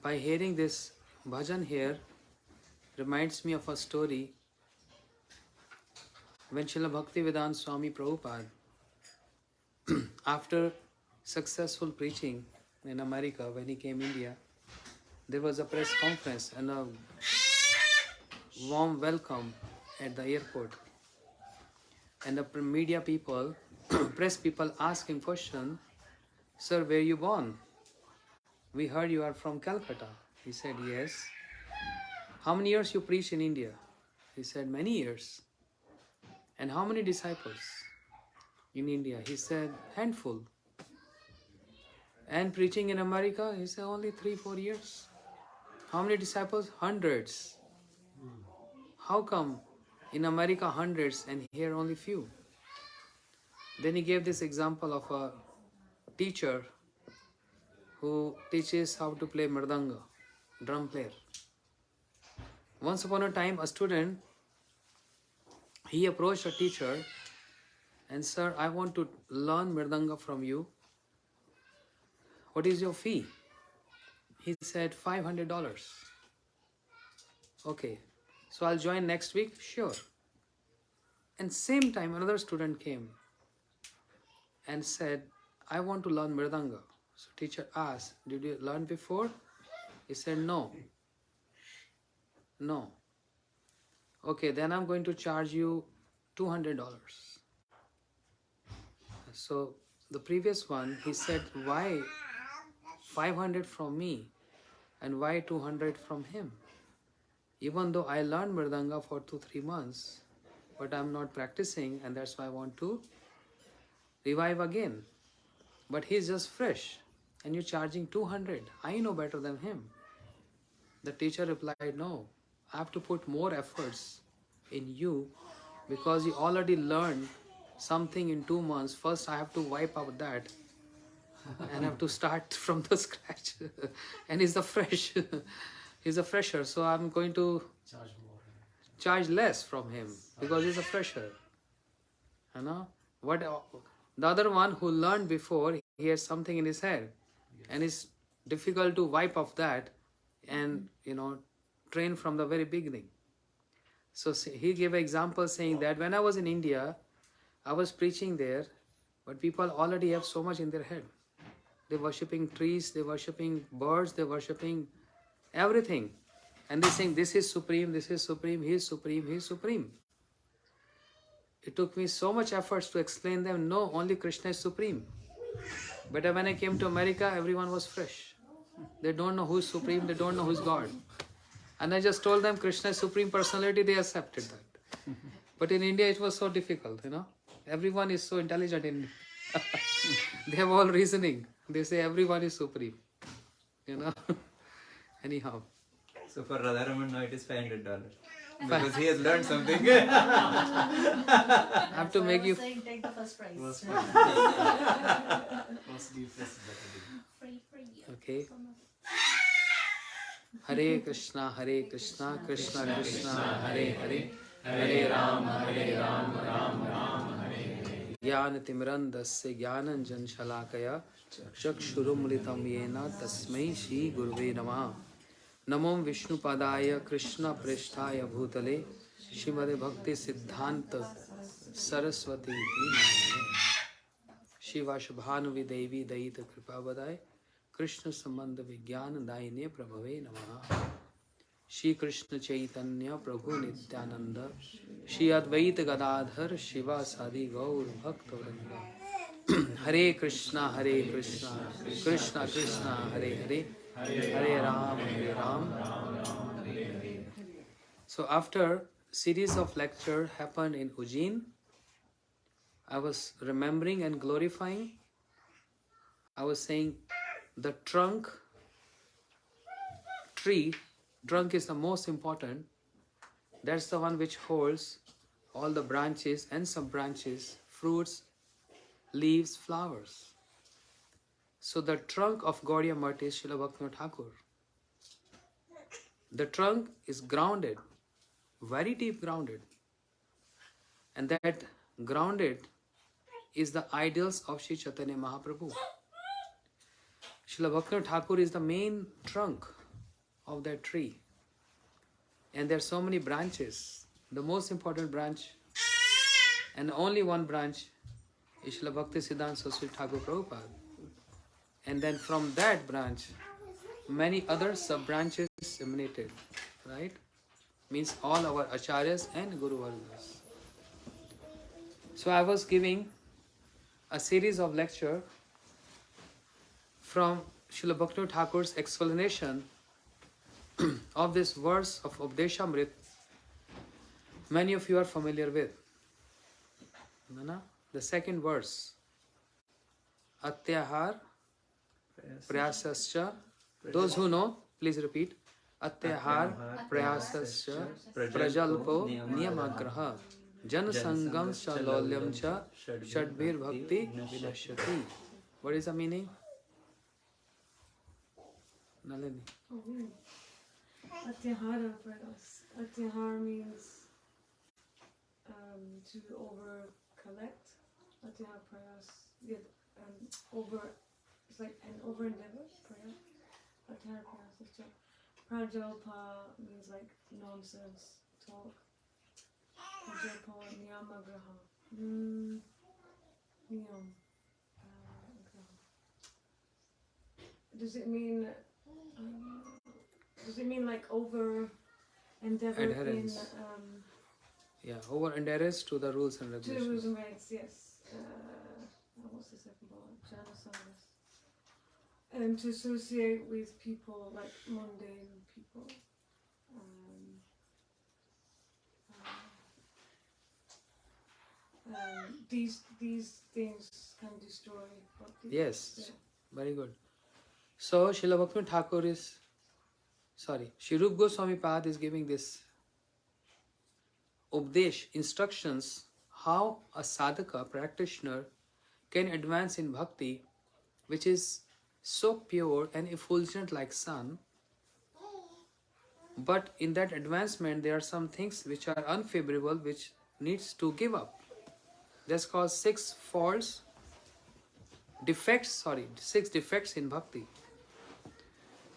by hearing this bhajan here, reminds me of a story when Srila Bhaktivedanta Swami Prabhupada, after successful preaching in America, when he came India, there was a press conference and a warm welcome at the airport. And the media people, press people asking question, "Sir, where you born? We heard you are from Calcutta." He said, "Yes." "How many years you preached in India?" He said, "Many years." "And how many disciples in India?" He said, "Handful." "And preaching in America?" He said, "Only 3-4 years." "How many disciples?" "Hundreds." "How come in America hundreds and here only few?" Then he gave this example of a teacher who teaches how to play mridanga, drum player. Once upon a time, a student, he approached a teacher and, "Sir, I want to learn mridanga from you. What is your fee?" He said, $500. "Okay, so I'll join next week." "Sure." And same time, another student came and said, "I want to learn mridanga." So teacher asked, "Did you learn before?" He said, "No." "No." "Okay, then I'm going to charge you $200. So the previous one, he said, "Why 500 from me and why 200 from him? Even though I learned mridanga for 2-3 months, but I'm not practicing, and that's why I want to revive again. But he's just fresh and you're charging 200. I know better than him." The teacher replied, "No, I have to put more efforts in you because you already learned something in 2 months. First, I have to wipe out that and have to start from the scratch." And he's a fresh, he's a fresher, so I'm going to charge less from him because he's a fresher. You know what? The other one who learned before, he has something in his head, and it's difficult to wipe off that, and train from the very beginning. So he gave an example saying that when I was in India, I was preaching there, but people already have so much in their head. They're worshipping trees, they're worshipping birds, they're worshipping everything. And they're saying, "This is supreme, this is supreme, he is supreme, he is supreme." It took me so much efforts to explain them, no, only Krishna is supreme. But when I came to America, everyone was fresh. They don't know who is supreme, they don't know who is God. And I just told them Krishna is supreme personality, they accepted that. But in India, it was so difficult, Everyone is so intelligent in they have all reasoning. They say everyone is supreme, Anyhow. So for Radharaman now it is $500 because he has learned something. I have to make you take the first prize. Free for you. Okay. Hare Krishna, Krishna Krishna, Hare Hare, Hare Rama, Ram Ram, Hare Hare. Jnana Timrandasya Jnananjan Shalakaya Chakshurumritam Yena Tasmai Shri Gurve Namah. Namom Vishnu Padaya Krishna Prishtaya Bhutale Shrimade Bhakti Siddhanta Saraswati Shiva Shubhanu Devi Daita Kripa Vadai Krishna Sambandha Vijnana Daine Prabhave Namaha. Shri Krishna Chaitanya Prabhu Nityananda Shri Advaita Gadadhar Shiva Sadi Gaur Bhakta Vrinda. Hare Krishna, Krishna Krishna, Hare Hare, Hare Ram, Ram Hare. So after series of lecture happened in Ujjain, I was remembering and glorifying. I was saying the trunk is the most important. That's the one which holds all the branches and sub-branches, fruits, leaves, flowers. So the trunk of Gaudiya Math is Srila Bhaktivinoda Thakur. The trunk is grounded, very deep grounded. And that grounded is the ideals of Sri Chaitanya Mahaprabhu. Srila Bhaktivinoda Thakur is the main trunk. of that tree. And there are so many branches. The most important branch and only one branch is Srila Bhakti Siddhanta Saraswati Thakur Prabhupada. And then from that branch, many other sub-branches emanated, right? Means all our acharyas and Guru Vargas. So I was giving a series of lecture from Srila Bhaktivinoda Thakur's explanation of this verse of Updeshamrit. Many of you are familiar with. The second verse. Atyahar Prayasascha. Those who know, please repeat. Atyahar Prayasascha Prajalpo Niyamagraha Jan Sangam Chalolyam Cha Shadbir Bhakti Vinashyati. What is the meaning? Nalini. Atyahara pradas. Atyahar means to over collect. Atyahar prayas. Yeah, over. It's like an over endeavor. Prayer. Atyahar prayas. Prajalpa means like nonsense talk. Prajalpa niyamagraha. Niyam. Does it mean? Does it mean like over endeavor Adherence. in Over adherence to the rules and to the regulations. rules and regs? Yes. What's the second part? Jana Sangas. And to associate with people like mundane people. These things can destroy bhakti. Yes, Yeah. very good. So Srila Bhaktivinoda Thakur is, Shri Rupa Goswami Pad is giving this Updesh, instructions how a sadhaka, practitioner, can advance in bhakti, which is so pure and effulgent like sun. But in that advancement, there are some things which are unfavorable, which needs to give up. That's called six defects in bhakti.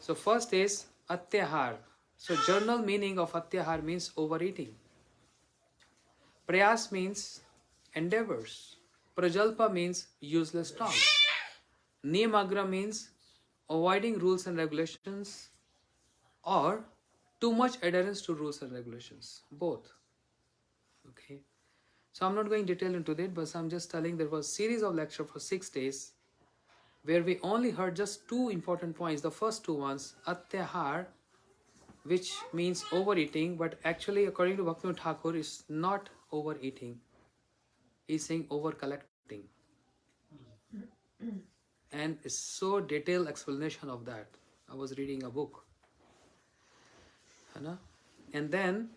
So first is atyahar. So general meaning of atyahar means overeating. Prayas means endeavors. Prajalpa means useless talk. Niyamagra means avoiding rules and regulations or too much adherence to rules and regulations. Both. Okay. So I'm not going detail into that, but I'm just telling there was a series of lecture for 6 days where we only heard just two important points. The first two ones, atyahar, which means overeating, but actually according to Bhaktivinoda Thakur is not overeating. He's saying over collecting. And it's so detailed explanation of that. I was reading a book. And then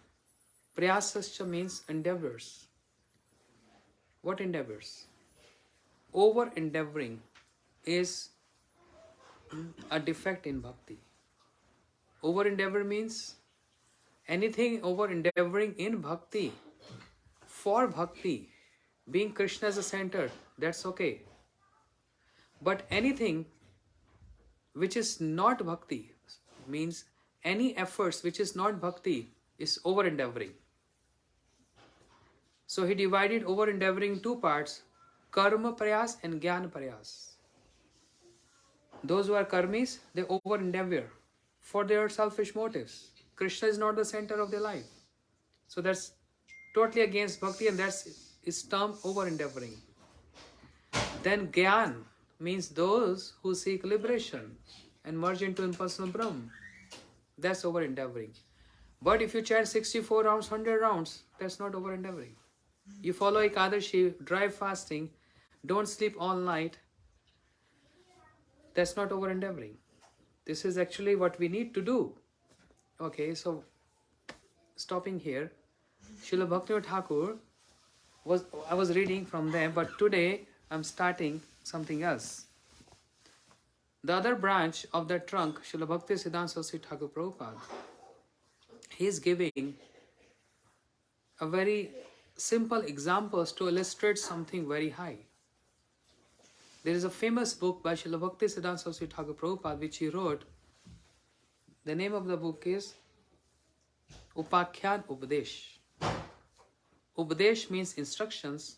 prayasascha means endeavors. What endeavors? Over endeavoring is a defect in bhakti. Over endeavor means anything over endeavoring in bhakti, for bhakti, being Krishna as a center, that's okay. But anything which is not bhakti, means any efforts which is not bhakti, is over endeavoring. So he divided over endeavoring in two parts, karma prayas and jnana prayas. Those who are karmis, they over endeavor for their selfish motives. Krishna is not the center of their life. So that's totally against bhakti, and that's is termed over endeavoring. Then Gyan means those who seek liberation and merge into impersonal Brahm. That's over endeavoring. But if you chant 64 rounds, 100 rounds, that's not over endeavoring. You follow Ekadashi, dry fasting, don't sleep all night, that's not over endeavoring. This is actually what we need to do. Okay, so stopping here, Srila Bhaktivinoda Thakur, I was reading from them, but today I'm starting something else. The other branch of the trunk, Srila Bhakti Siddhanta Saraswati Thakur Prabhupada, he is giving a very simple examples to illustrate something very high. There is a famous book by Srila Bhakti Siddhanta Saraswati Thakur Prabhupada which he wrote, The name of the book is Upakhyan Upadesh. Upadesh means instructions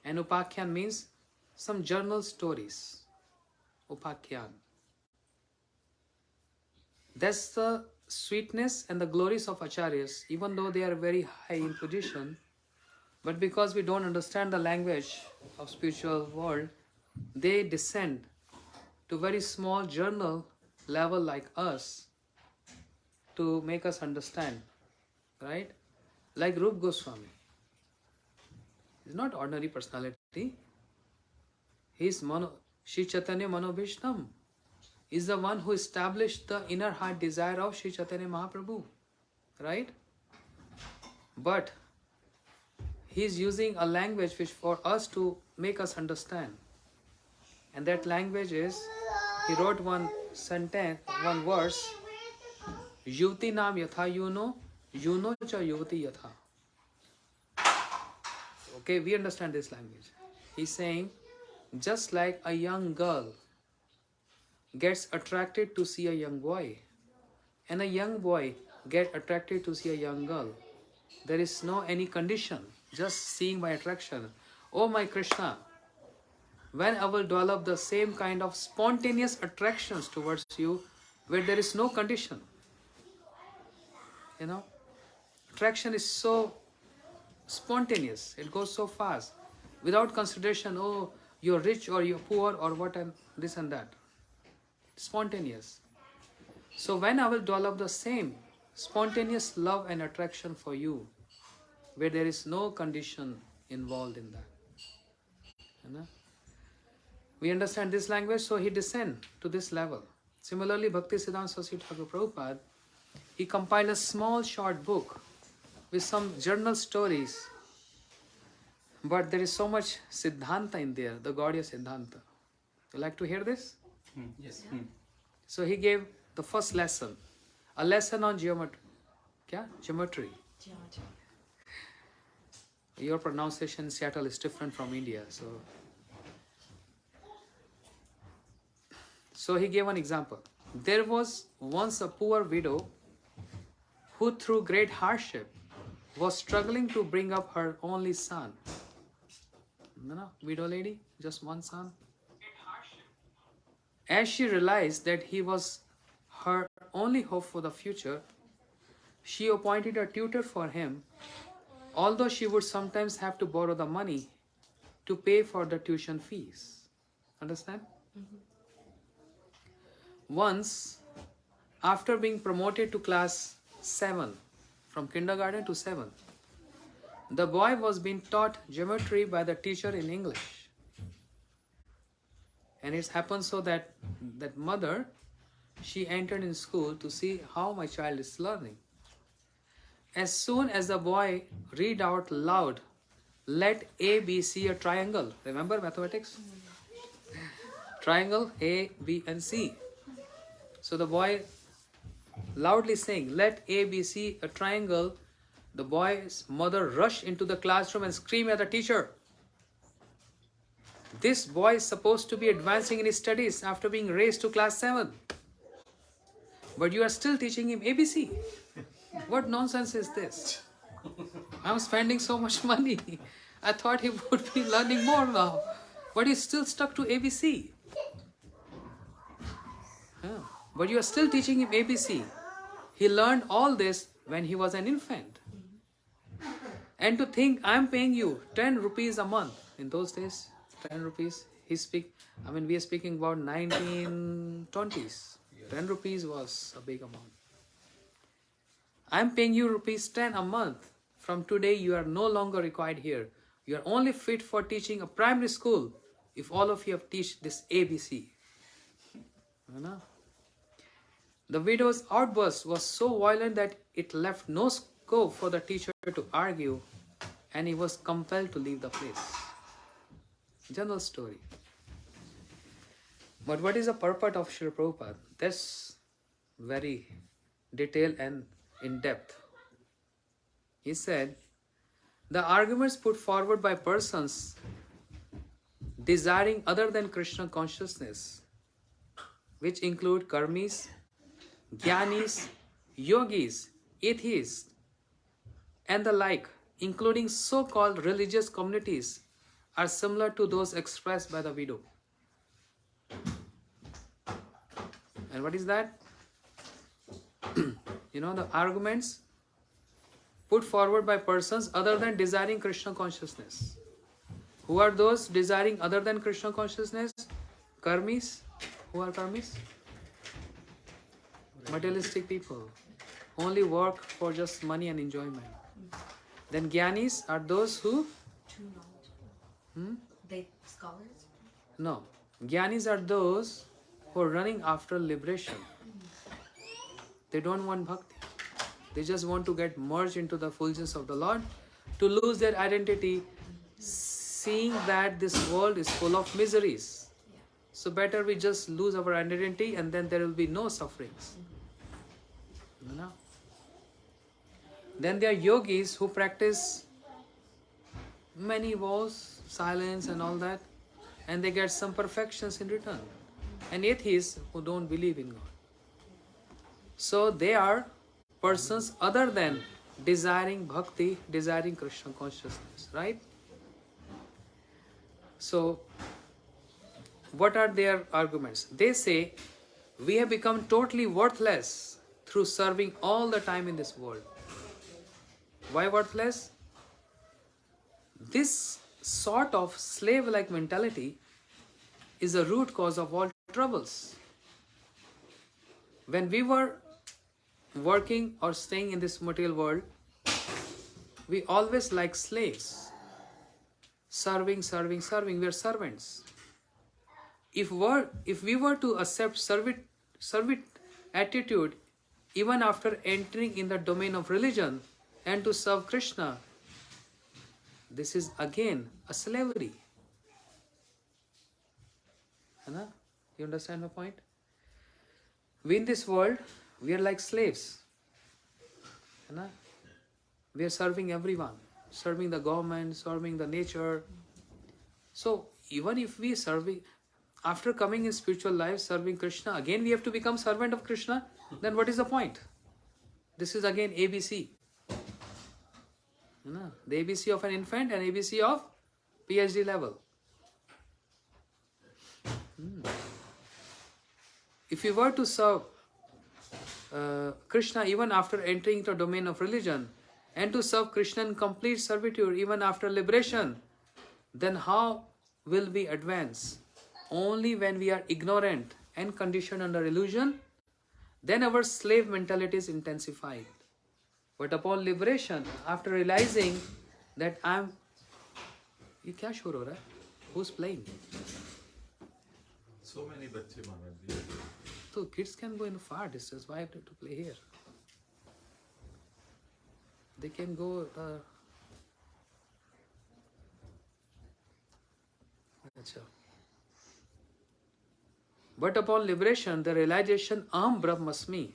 and Upakhyan means some journal stories. Upakhyan. That's the sweetness and the glories of Acharyas, even though they are very high in position. But because we don't understand the language of spiritual world, they descend to very small journal level like us to make us understand, right? Like Rup Goswami. He's not ordinary personality. He's Sri Chaitanya Manobhishnam. Is the one who established the inner heart desire of Sri Chaitanya Mahaprabhu, right? But he is using a language which for us to make us understand. And that language is, he wrote one sentence, one verse, Yuvati nam yatha yuno, yuno cha yuvati yatha. Okay, we understand this language. He's saying, just like a young girl gets attracted to see a young boy, and a young boy get attracted to see a young girl, there is no any condition, just seeing by attraction. Oh my Krishna, when I will develop the same kind of spontaneous attractions towards you, where there is no condition, you know, attraction is so spontaneous, it goes so fast, without consideration, oh, you're rich or you're poor or what and this and that. Spontaneous. So when I will develop the same spontaneous love and attraction for you, where there is no condition involved in that. You know? We understand this language, so he descend to this level. Similarly, Bhaktisiddhanta Saraswati Thakur Prabhupada, he compiled a small short book with some journal stories, but there is so much Siddhanta in there, the Gaudiya Siddhanta. You like to hear this? Yes. So he gave the first lesson, a lesson on geometry. Kya? Geometry. Your pronunciation in Seattle is different from India, so he gave an example. There was once a poor widow who through great hardship was struggling to bring up her only son. No, widow lady, just one son. As she realized that he was her only hope for the future, she appointed a tutor for him, although she would sometimes have to borrow the money to pay for the tuition fees. Understand? Once, after being promoted to class 7, from kindergarten to 7, the boy was being taught geometry by the teacher in English. And it happened so that mother, she entered in school to see how my child is learning. As soon as the boy read out loud, let A, B, C a triangle. Remember mathematics? Triangle A, B and C. So the boy loudly saying, let A, B, C a triangle. The boy's mother rushed into the classroom and screamed at the teacher. This boy is supposed to be advancing in his studies after being raised to class 7. But you are still teaching him ABC. What nonsense is this? I'm spending so much money. I thought he would be learning more now. But he's still stuck to ABC. But you are still teaching him ABC. He learned all this when he was an infant. And to think I'm paying you 10 rupees a month. In those days, 10 rupees. We are speaking about 1920s. 10 rupees was a big amount. I'm paying you rupees 10 a month. From today, you are no longer required here. You are only fit for teaching a primary school if all of you have teach this ABC. You know? The widow's outburst was so violent that it left no scope for the teacher to argue, and he was compelled to leave the place. General story. But what is the purport of Srila Prabhupada? That's very detailed and in depth. He said, the arguments put forward by persons desiring other than Krishna consciousness, which include karmis, Jnanis, yogis, atheists, and the like, including so-called religious communities, are similar to those expressed by the widow. And what is that? The arguments put forward by persons other than desiring Krishna consciousness. Who are those desiring other than Krishna consciousness? Karmis. Who are karmis? Materialistic people. Only work for just money and enjoyment. Then Jnanis are those who... Too knowledgeable. They scholars? No. Jnanis are those who are running after liberation. They don't want bhakti. They just want to get merged into the fulgence of the Lord, to lose their identity, seeing that this world is full of miseries. So better we just lose our identity and then there will be no sufferings. Then there are yogis who practice many vows, silence and all that, and they get some perfections in return. And atheists who don't believe in God. So they are persons other than desiring bhakti, desiring Krishna consciousness, right? So, what are their arguments? They say, we have become totally worthless through serving all the time in this world. Why worthless? This sort of slave-like mentality is the root cause of all troubles. When we were working or staying in this material world, we always like slaves. Serving. We are servants. If we were to accept servit attitude even after entering in the domain of religion and to serve Krishna, this is again a slavery. You understand my point? We in this world, we are like slaves. We are serving everyone, serving the government, serving the nature. So even if we serving, after coming in spiritual life, serving Krishna, again we have to become servant of Krishna, then what is the point? This is again ABC. The ABC of an infant and ABC of PhD level. If you were to serve Krishna even after entering the domain of religion and to serve Krishna in complete servitude even after liberation, then how will we advance? Only when we are ignorant and conditioned under illusion, then our slave mentality is intensified. But upon liberation, after realizing that ये क्या शोर हो रहा है? Who's playing? So many बच्चे महाराज जी. So kids can go in far distance. Why have to play here? They can go. But upon liberation, the realization Aham Brahmasmi,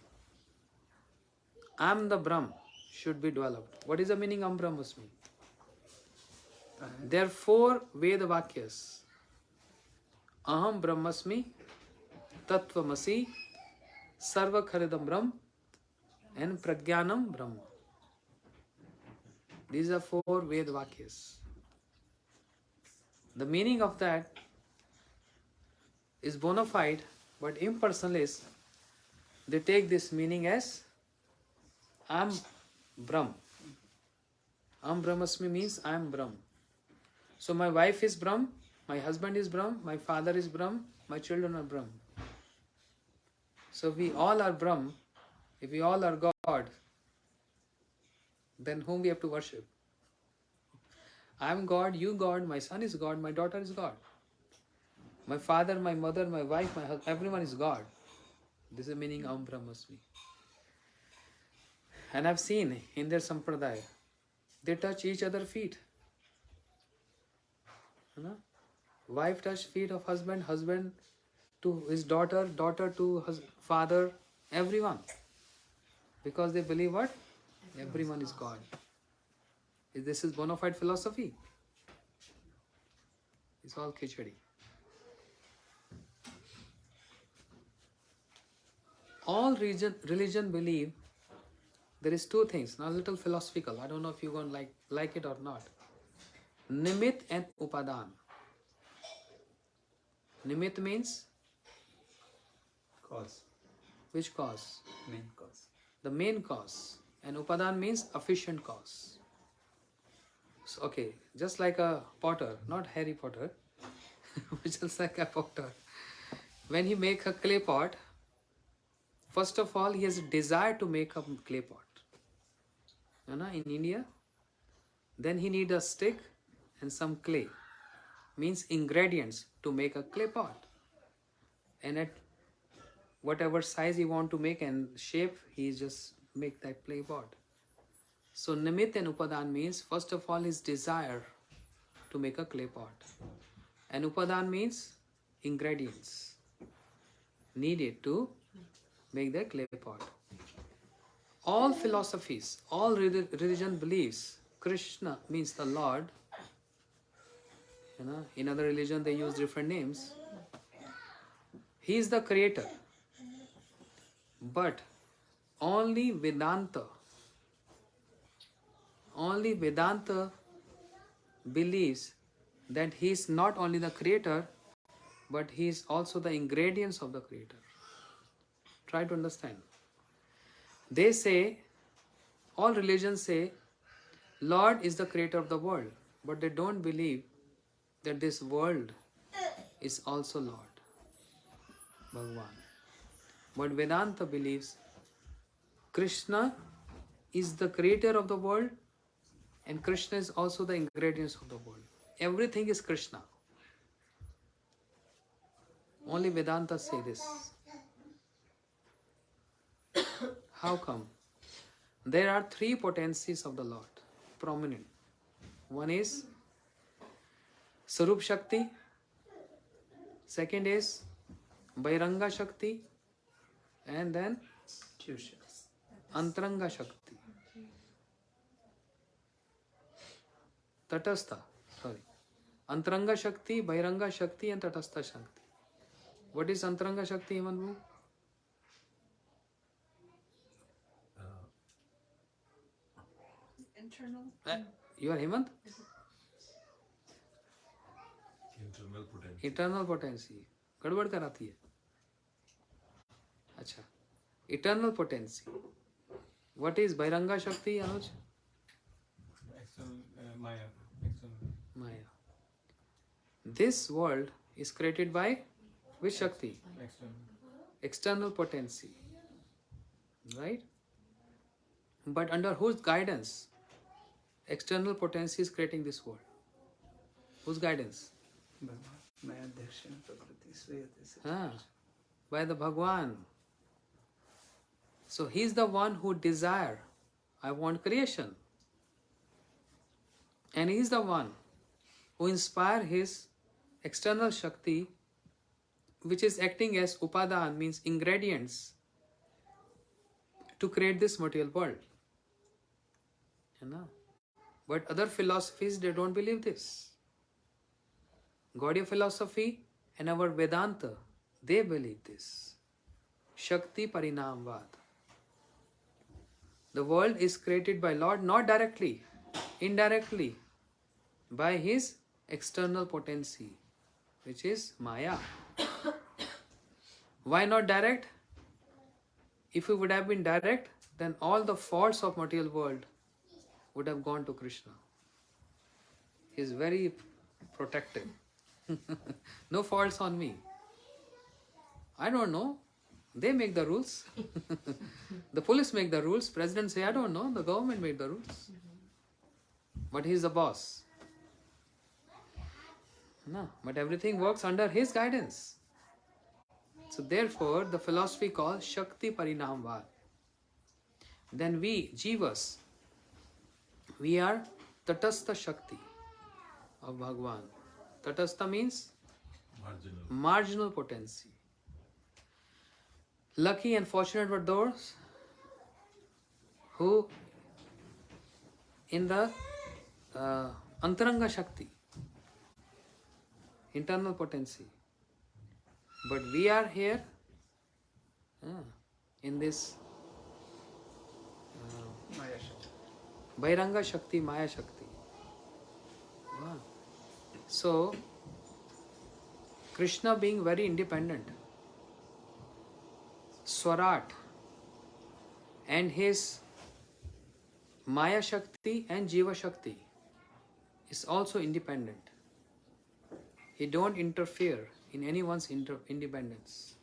I am the Brahm, should be developed. What is the meaning Aham Brahmasmi? There are 4 Veda Vakyas. Aham Brahmasmi, Tattvamasi, Sarva Kharidam Brahm, and Pragyanam Brahma. These are 4 Veda Vakyas. The meaning of that is bona fide, but impersonalists, they take this meaning as I am Brahm. Aham Brahmasmi means I am Brahm. So my wife is Brahm, my husband is Brahm, my father is Brahm, my children are Brahm. So we all are Brahm. If we all are God, then whom we have to worship? I am God, you God, my son is God, my daughter is God. My father, my mother, my wife, my husband, everyone is God. This is the meaning of Brahmasmi. And I've seen in their sampradaya, they touch each other's feet. Wife touch feet of husband, husband to his daughter, daughter to his father, everyone. Because they believe what? Everyone is God. This is bona fide philosophy. It's all khichdi. all religion believe there is two things. Now a little philosophical. I don't know if you're going to like it or not. Nimit and upadan. Nimit means Cause. which cause? Main cause. The main cause. And upadan means efficient cause. So, okay, just like a potter, not Harry Potter, just like a potter. When he make a clay pot, first of all, he has a desire to make a clay pot. You know, in India, then he need a stick and some clay, means ingredients to make a clay pot. And at whatever size he want to make and shape, he just make that clay pot. So Nimit and Upadan means first of all his desire to make a clay pot. And Upadan means ingredients needed to make the clay pot. All philosophies, all religion believes Krishna means the Lord. You know, in other religion they use different names. He is the creator. But only Vedanta believes that he is not only the creator, but he is also the ingredients of the creator. Try to understand. They say, all religions say, Lord is the creator of the world, but they don't believe that this world is also Lord, Bhagwan. But Vedanta believes Krishna is the creator of the world and Krishna is also the ingredients of the world. Everything is Krishna. Only Vedanta say this. How come? There are three potencies of the Lord, prominent. One is Sarup Shakti. Second is Vairanga Shakti. And then Antaranga Shakti. Tatastha, sorry. Antaranga Shakti, Vairanga Shakti and Tatastha Shakti. What is Antaranga Shakti, Himanbu? Internal. You are Hemant? Internal potential. Eternal potency. गड़बड़ कराती है. अच्छा. Eternal potency. What is Vairanga Shakti, Anuj? Maya. External. Maya. This world is created by which Shakti? External. External potency. Right? But under whose guidance? External potency is creating this world. Whose guidance? By the Bhagwan. So he is the one who desire, I want creation. And he is the one who inspire his external Shakti, which is acting as Upadan, means ingredients, to create this material world. You know? But other philosophies, they don't believe this. Gaudiya philosophy and our Vedanta, they believe this. Shakti Parinamvad. The world is created by Lord not directly, indirectly, by his external potency, which is Maya. Why not direct? If it would have been direct, then all the faults of material world would have gone to Krishna. He is very protective. No faults on me. I don't know. They make the rules. The police make the rules. President say, I don't know. The government made the rules. But he is the boss. No, but everything works under his guidance. So therefore, the philosophy called Shakti Parinamvad. Then we, Jivas, we are Tatastha Shakti of Bhagwan. Tatastha means marginal potency. Lucky and fortunate were those who in the Antaranga Shakti, internal potency. But we are here in this Maya Shakti. Vairanga Shakti, Maya Shakti. Yeah. So, Krishna being very independent, Swarat, and his Maya Shakti and Jiva Shakti is also independent. He don't interfere in anyone's independence.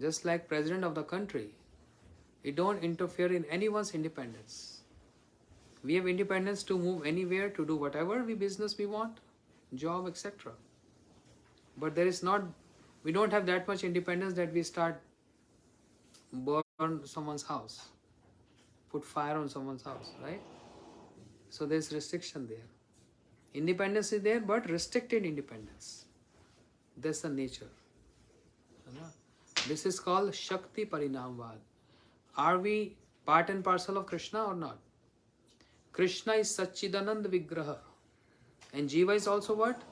Just like president of the country, he don't interfere in anyone's independence. We have independence to move anywhere, to do whatever business we want, job, etc. But we don't have that much independence that we start burn someone's house, put fire on someone's house, right? So there's restriction there. Independence is there, but restricted independence. That's the nature. This is called Shakti Parinamvad. Are we part and parcel of Krishna or not? Krishna is Satchidanand Vigraha. And Jiva is also what?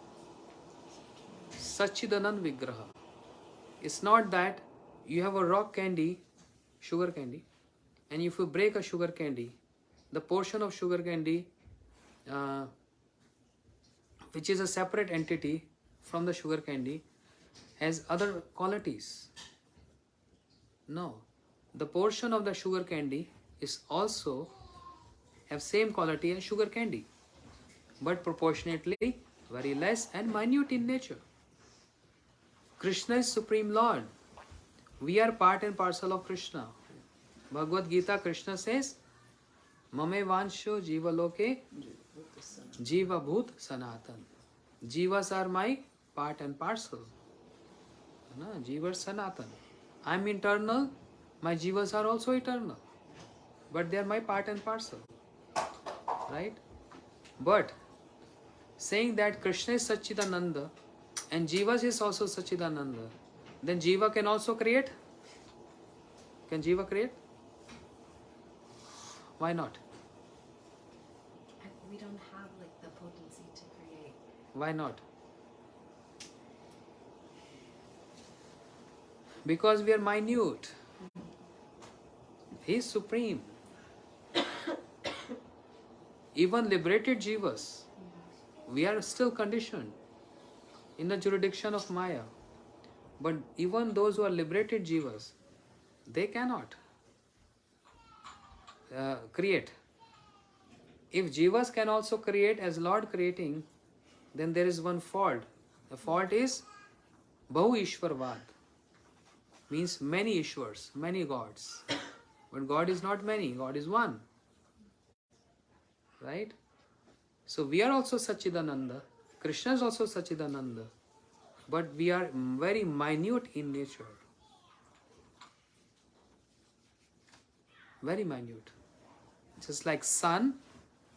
Satchidanand Vigraha. It's not that you have a rock candy, sugar candy, and if you break a sugar candy, the portion of sugar candy which is a separate entity from the sugar candy has other qualities. No. The portion of the sugar candy is also have same quality as sugar candy, but proportionately very less and minute in nature. Krishna is Supreme Lord. We are part and parcel of Krishna. Bhagavad Gita, Krishna says, Mame Vansho Jiva Loke Jiva Bhut Sanatan. Jivas are my part and parcel. Jivas Sanatan. I am eternal, my Jivas are also eternal. But they are my part and parcel. Right? But saying that Krishna is Satchidananda and Jivas is also Satchidananda, then Jiva can also create? Can Jiva create? Why not? We don't have like the potency to create. Why not? Because we are minute. He is supreme. Even liberated jivas, we are still conditioned in the jurisdiction of Maya. But even those who are liberated jivas, they cannot create. If jivas can also create as Lord creating, then there is one fault. The fault is Bahu Ishwarvad. Means many Ishwars, many gods. But God is not many, God is one. Right? So we are also Satchidananda. Krishna is also Satchidananda. But we are very minute in nature. Very minute. Just like sun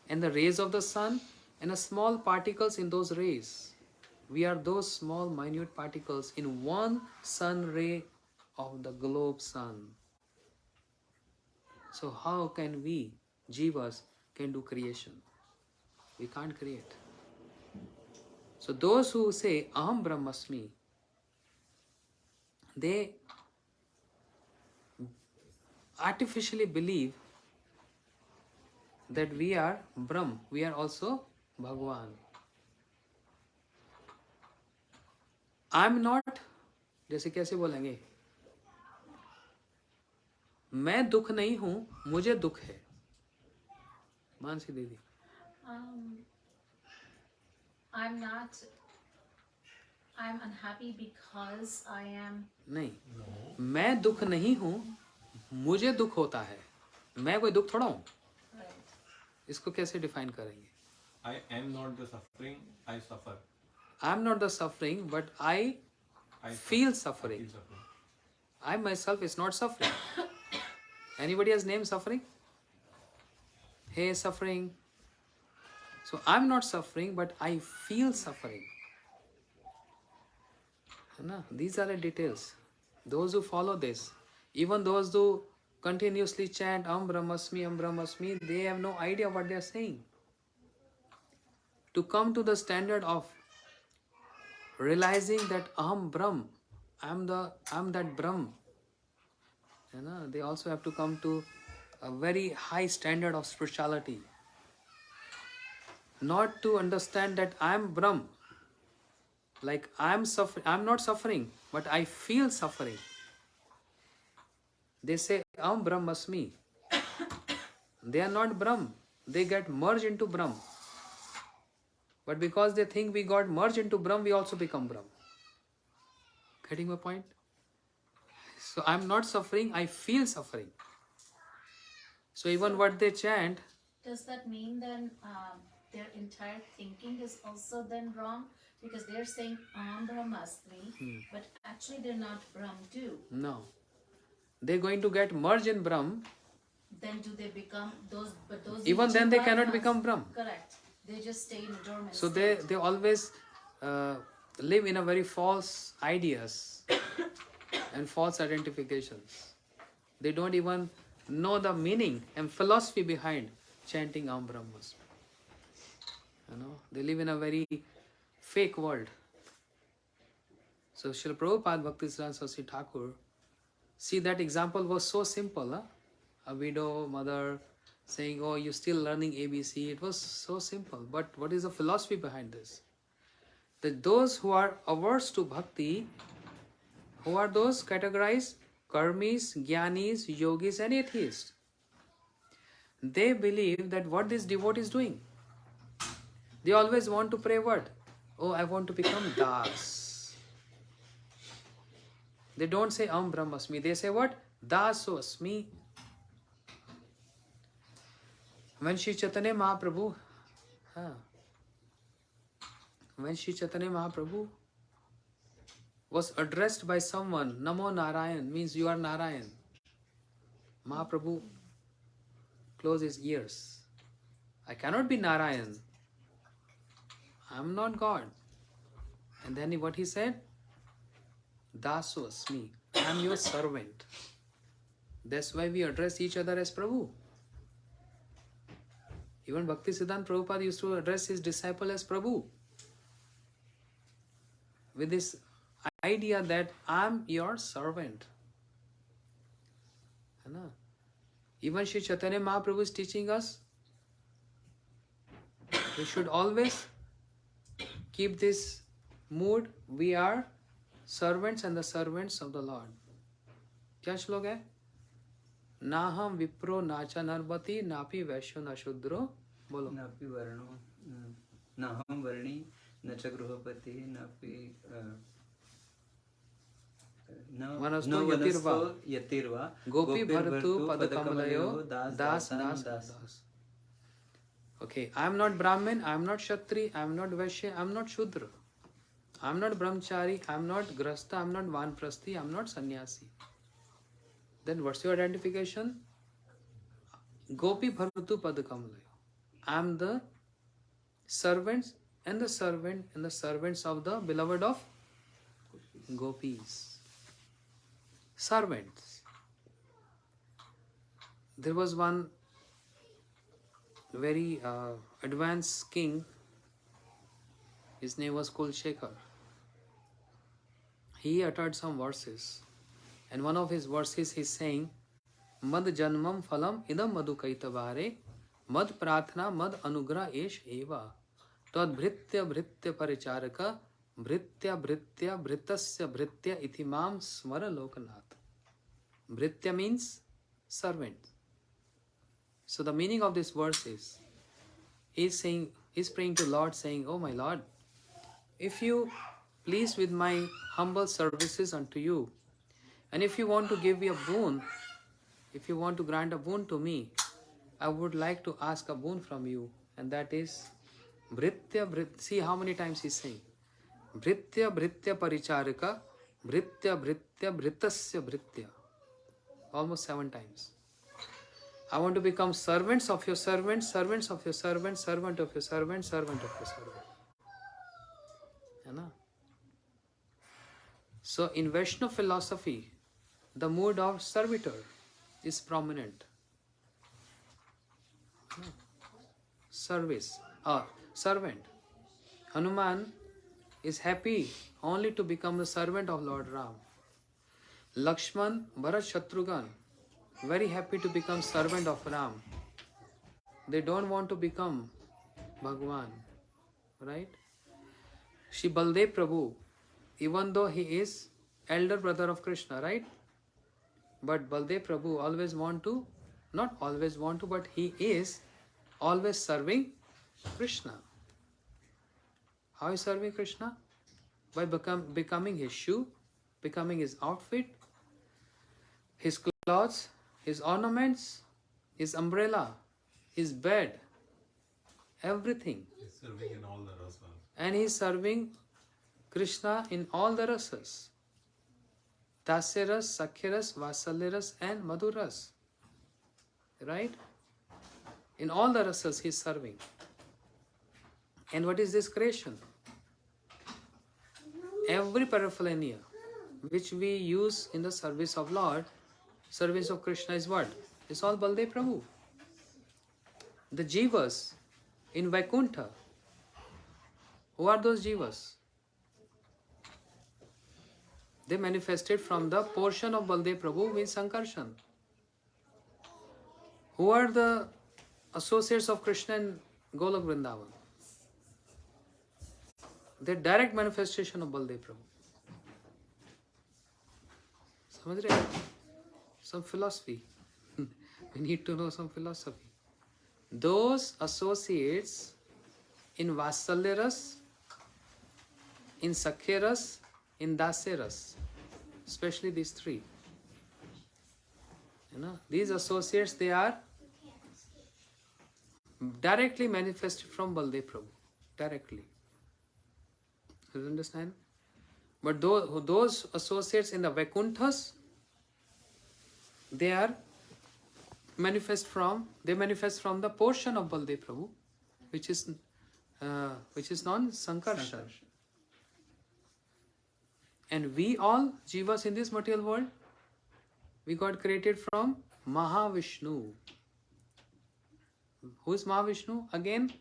and the rays of the sun and the small particles in those rays. We are those small minute particles in one sun ray of the globe sun. So how can we, jivas, can do creation? We can't create. So those who say Aham Brahmasmi, they artificially believe that we are Brahm, we are also Bhagwan. I'm not, जैसे कैसे बोलेंगे, मैं दुख नहीं हूं, मुझे दुख है. मानसी दीदी. I'm unhappy because I am. नहीं, मैं दुख नहीं हूं, मुझे दुख होता है. मैं कोई दुख थोड़ा हूं. इसको कैसे डिफाइन करेंगे? I am not the suffering, I suffer. I am not the suffering, but I feel suffering. Feel suffering. I myself is not suffering. Anybody has name suffering? Hey, suffering. So I'm not suffering, but I feel suffering. No, these are the details. Those who follow this, even those who continuously chant Am Brahmasmi, they have no idea what they are saying. To come to the standard of realizing that Aham Brahm, I'm that Brahm, You know, they also have to come to a very high standard of spirituality. Not to understand that I am Brahm. Like I'm not suffering, but I feel suffering. They say Am Brahmasmi. They are not Brahm. They get merged into Brahm. But because they think we got merged into Brahm, we also become Brahm. Getting my point? So I'm not suffering, I feel suffering. So even what they chant, Does that mean then their entire thinking is also then wrong? Because they're saying Am Brahmasmi, but actually they're not Brahm too. no. They're going to get merged in Brahm. Then do they become those? But those Even then they cannot Jivatas- become Brahm. Correct. They just stay in a dormant So state. they always live in a very false ideas and false identifications. They don't even know the meaning and philosophy behind chanting Am Brahmasmi. You know, they live in a very fake world. So Srila Prabhupada Bhaktisiddhanta Saraswati Thakur, see that example was so simple. Huh? A widow, mother saying, oh, you're still learning ABC. It was so simple. But what is the philosophy behind this? That those who are averse to bhakti, who are those categorized? Karmis, Jnanis, Yogis and atheists. They believe that what this devotee is doing. They always want to pray what? Oh, I want to become Das. They don't say Am Brahmasmi. They say what? Daso Asmi. When Shri Chaitanya Mahaprabhu, when Shri Chaitanya Mahaprabhu was addressed by someone, Namo Narayan, means you are Narayan. Mahaprabhu closed his ears. I cannot be Narayan. I am not God. And then what he said? Daso Asmi. I am your servant. That's why we address each other as Prabhu. Even Bhaktisiddhanta Prabhupada used to address his disciple as Prabhu. With this idea that I am your servant. Even Sri Chaitanya Mahaprabhu is teaching us we should always keep this mood. We are servants and the servants of the Lord. क्या श्लोक है? ना हम विप्रो नाचा नरपति नापि वैश्यो न शूद्रो बोलो नापि वर्णो न हम वर्णी न च गृहपति नापि वनस्तो यतिर्वा यतिर्वा गोपी भर्तु पदकमलयो दास दास दास. Okay, I am not Brahmin, I am not Kshatri, I am not Vaishya, I am not Shudra. I am not Brahmachari, I am not Grasta, I am not Vanprasthi, I am not Sannyasi. Then what's your identification? Gopi Bharatu Padakamalayo. I am the servants and the servants of the beloved of Gopis. Servants. There was one very advanced king. His name was Kulshekar. He uttered some verses. And one of his verses he's saying, Mad janmam phalam idam madhukaitavare mad prathna mad anugra esh eva tad bhritya bhritya paricharaka bhritya bhritya bhritasya bhritya itimam smara lokanath. Bhritya means servant. So the meaning of this verse is, he's praying to Lord saying, oh my Lord, if you please with my humble services unto you, and if you want to give me a boon, if you want to grant a boon to me, I would like to ask a boon from you, and that is Bhritya Bhritya. See how many times he's saying Bhritya Bhritya Paricharaka Bhritya Bhritya Bhritasya Bhritya. Almost 7 times. I want to become servants of your servant, servants of your servant, servant of your servant, servant of your servant. So in Vaishnava philosophy, the mood of servitor is prominent. Service or servant. Hanuman is happy only to become the servant of Lord Ram. Lakshman, Bharat, Shatrughan, very happy to become servant of Ram. They don't want to become Bhagwan, right? Shri Baldev Prabhu, even though he is elder brother of Krishna, right? But Baldev Prabhu always want to, not always want to, but he is always serving Krishna. How is serving Krishna? By becoming his shoe, becoming his outfit, his clothes, his ornaments, his umbrella, his bed, everything. He's serving in all the rasas. And he is serving Krishna in all the rasas. Dasyaras, Sakhyaras, Vasalyaras and Madhuras. Right? In all the rasas he is serving. And what is this creation? Every paraphernalia which we use in the service of Lord, service of Krishna is what? It's all Baldev Prabhu. The Jivas in Vaikuntha. Who are those Jivas? They manifested from the portion of Baldev Prabhu with Sankarshan. Who are the associates of Krishna in Golok Vrindavan? The direct manifestation of Baldev Prabhu. समझ रहे हैं? Some philosophy. We need to know some philosophy. Those associates in Vasalyaras, in Sakyaras, in Dasyaras, especially these three. You know, these associates, they are directly manifested from Baldev Prabhu. Directly. You understand? But those associates in the Vaikunthas, they manifest from the portion of Baldev Prabhu, which is non-Sankarshan. And we all, Jivas in this material world, we got created from Mahavishnu. Who is Mahavishnu? Again,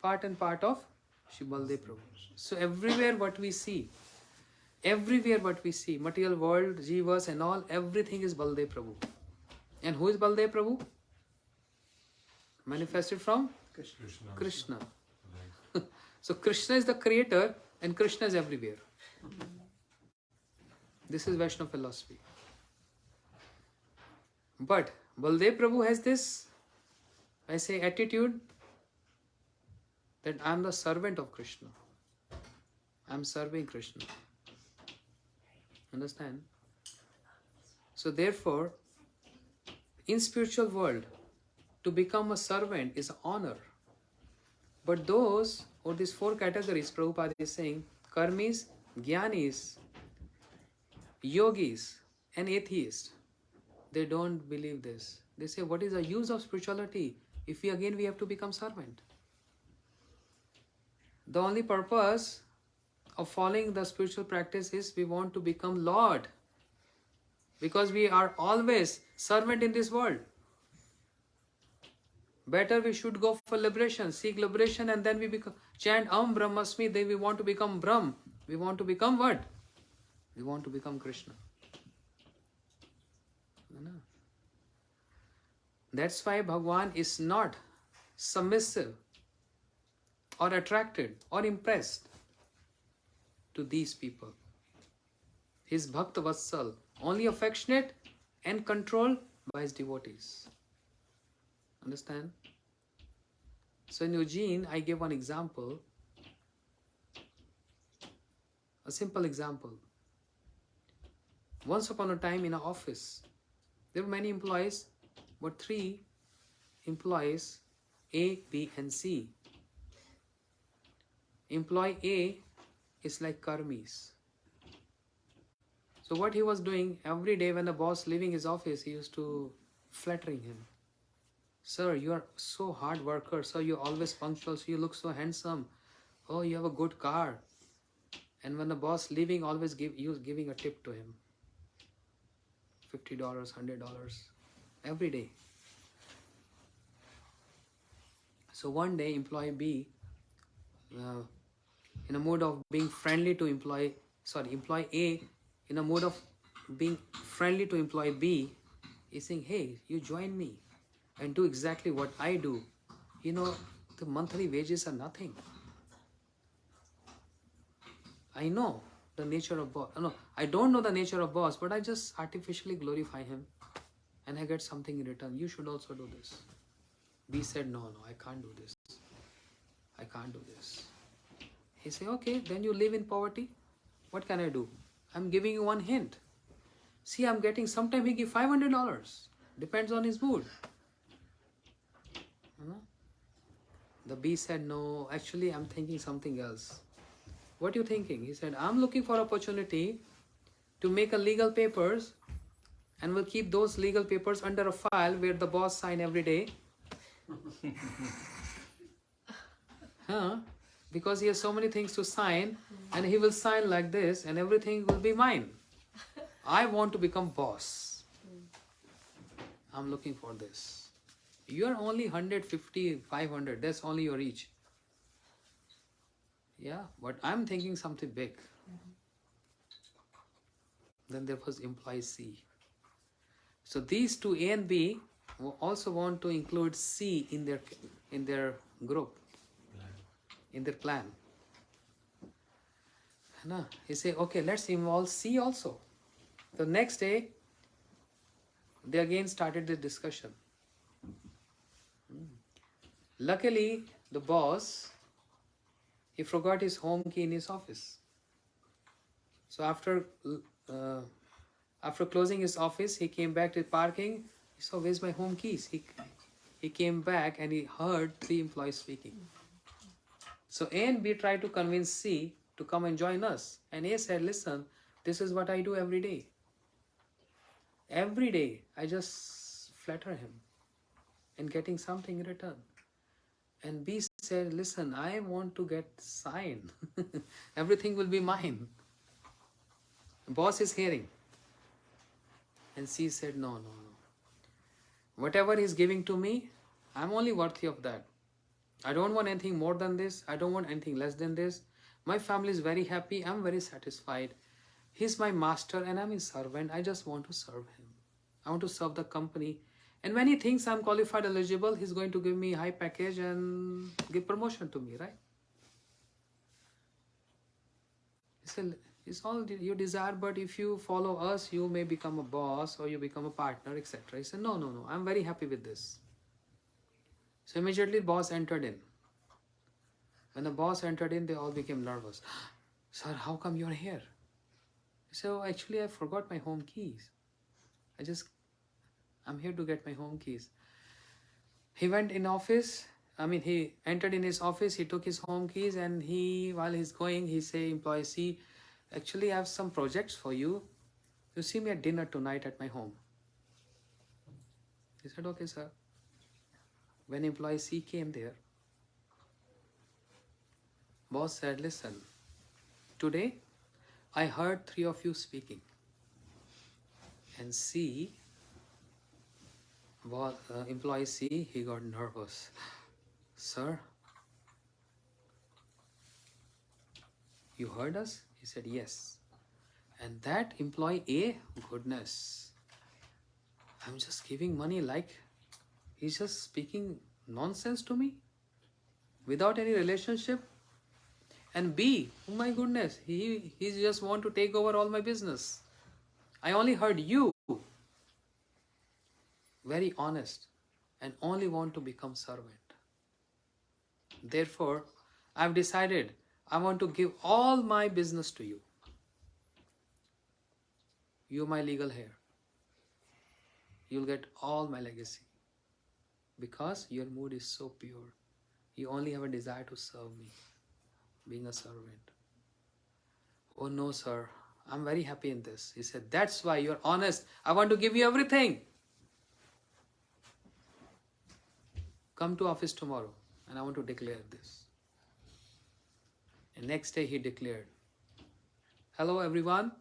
part and part of Shri Baldev Prabhu. So everywhere what we see, material world, Jivas and all, everything is Baldev Prabhu. And who is Baldev Prabhu? Manifested from Krishna. Right. So Krishna is the creator and Krishna is everywhere. This is Vaishnava philosophy. But Baldev Prabhu has this, I say, attitude that I am the servant of Krishna. I am serving Krishna. Understand? So therefore, in spiritual world, to become a servant is an honor. But those, or these four categories, Prabhupada is saying, karmis, jnanis, yogis, and atheists, they don't believe this. They say, what is the use of spirituality if we have to become servant? The only purpose of following the spiritual practice is we want to become Lord. Because we are always servant in this world. Better we should go for liberation, seek liberation, and then we chant Am Brahmasmi, then we want to become Brahm. We want to become what? We want to become Krishna. That's why Bhagwan is not submissive or attracted or impressed to these people. His Bhakta Vatsal, only affectionate and controlled by his devotees. Understand? So in Eugene, I gave one example. A simple example. Once upon a time in an office, there were many employees, but 3 employees, A, B and C. Employee A is like karmis. So what he was doing, every day when the boss leaving his office, he used to flattering him. Sir, you are so hard worker. Sir, you're always punctual. So you look so handsome. Oh, you have a good car. And when the boss leaving, always giving a tip to him. $50, $100 every day. So one day, employee B, in a mood of being friendly to employee A, in a mood of being friendly to employee B, He's saying, hey, you join me and do exactly what I do. You know, the monthly wages are nothing. I know the nature of boss. No, I don't know the nature of boss, but I just artificially glorify him and I get something in return. You should also do this. B said, no, I can't do this. I can't do this. He said, okay, then you live in poverty. What can I do? I'm giving you one hint. See, I'm getting, sometime he give $500. Depends on his mood. You know? The B said, no, actually I'm thinking something else. What are you thinking? He said, I'm looking for opportunity to make a legal papers and we'll keep those legal papers under a file where the boss sign every day. Because he has so many things to sign and he will sign like this and everything will be mine. I want to become boss. I'm looking for this. You are only 150, 500. That's only your reach. Yeah, but I'm thinking something big. Then there was employee C. So these two, A and B, also want to include C in their group, in their plan. He say, okay, let's involve C also. The next day, they again started the discussion. Luckily, the boss, he forgot his home key in his office. So after closing his office, he came back to parking. He saw, where's my home keys? He came back and he heard 3 employees speaking. So A and B tried to convince C to come and join us. And A said, listen, this is what I do every day. Every day, I just flatter him and getting something in return. And B said, listen, I want to get signed. Everything will be mine. Boss is hearing. And C said, no. Whatever he's giving to me, I'm only worthy of that. I don't want anything more than this. I don't want anything less than this. My family is very happy. I'm very satisfied. He's my master and I'm his servant. I just want to serve him. I want to serve the company. And when he thinks I'm qualified, eligible, he's going to give me a high package and give promotion to me, right? He said, it's all you desire, but if you follow us, you may become a boss or you become a partner, etc. He said, no, I'm very happy with this. So immediately boss entered in. When the boss entered in, they all became nervous. Sir, how come you're here? He said, oh, actually I forgot my home keys. I'm here to get my home keys. He went in office. He entered in his office. He took his home keys and while he's going, he say, employee C, actually I have some projects for you. You see me at dinner tonight at my home. He said, okay, sir. When employee C came there, boss said, listen, today I heard 3 of you speaking. And C, employee C, he got nervous. Sir, you heard us? He said, yes. And that employee A, goodness, I'm just giving money like he's just speaking nonsense to me without any relationship. And B, oh my goodness, he just want to take over all my business. I only heard you, very honest, and only want to become servant. Therefore, I've decided I want to give all my business to you. You're my legal heir. You'll get all my legacy. Because your mood is so pure. You only have a desire to serve me, being a servant. Oh no, sir, I'm very happy in this. He said, that's why you're honest. I want to give you everything. Come to office tomorrow and I want to declare this. And next day he declared, hello everyone.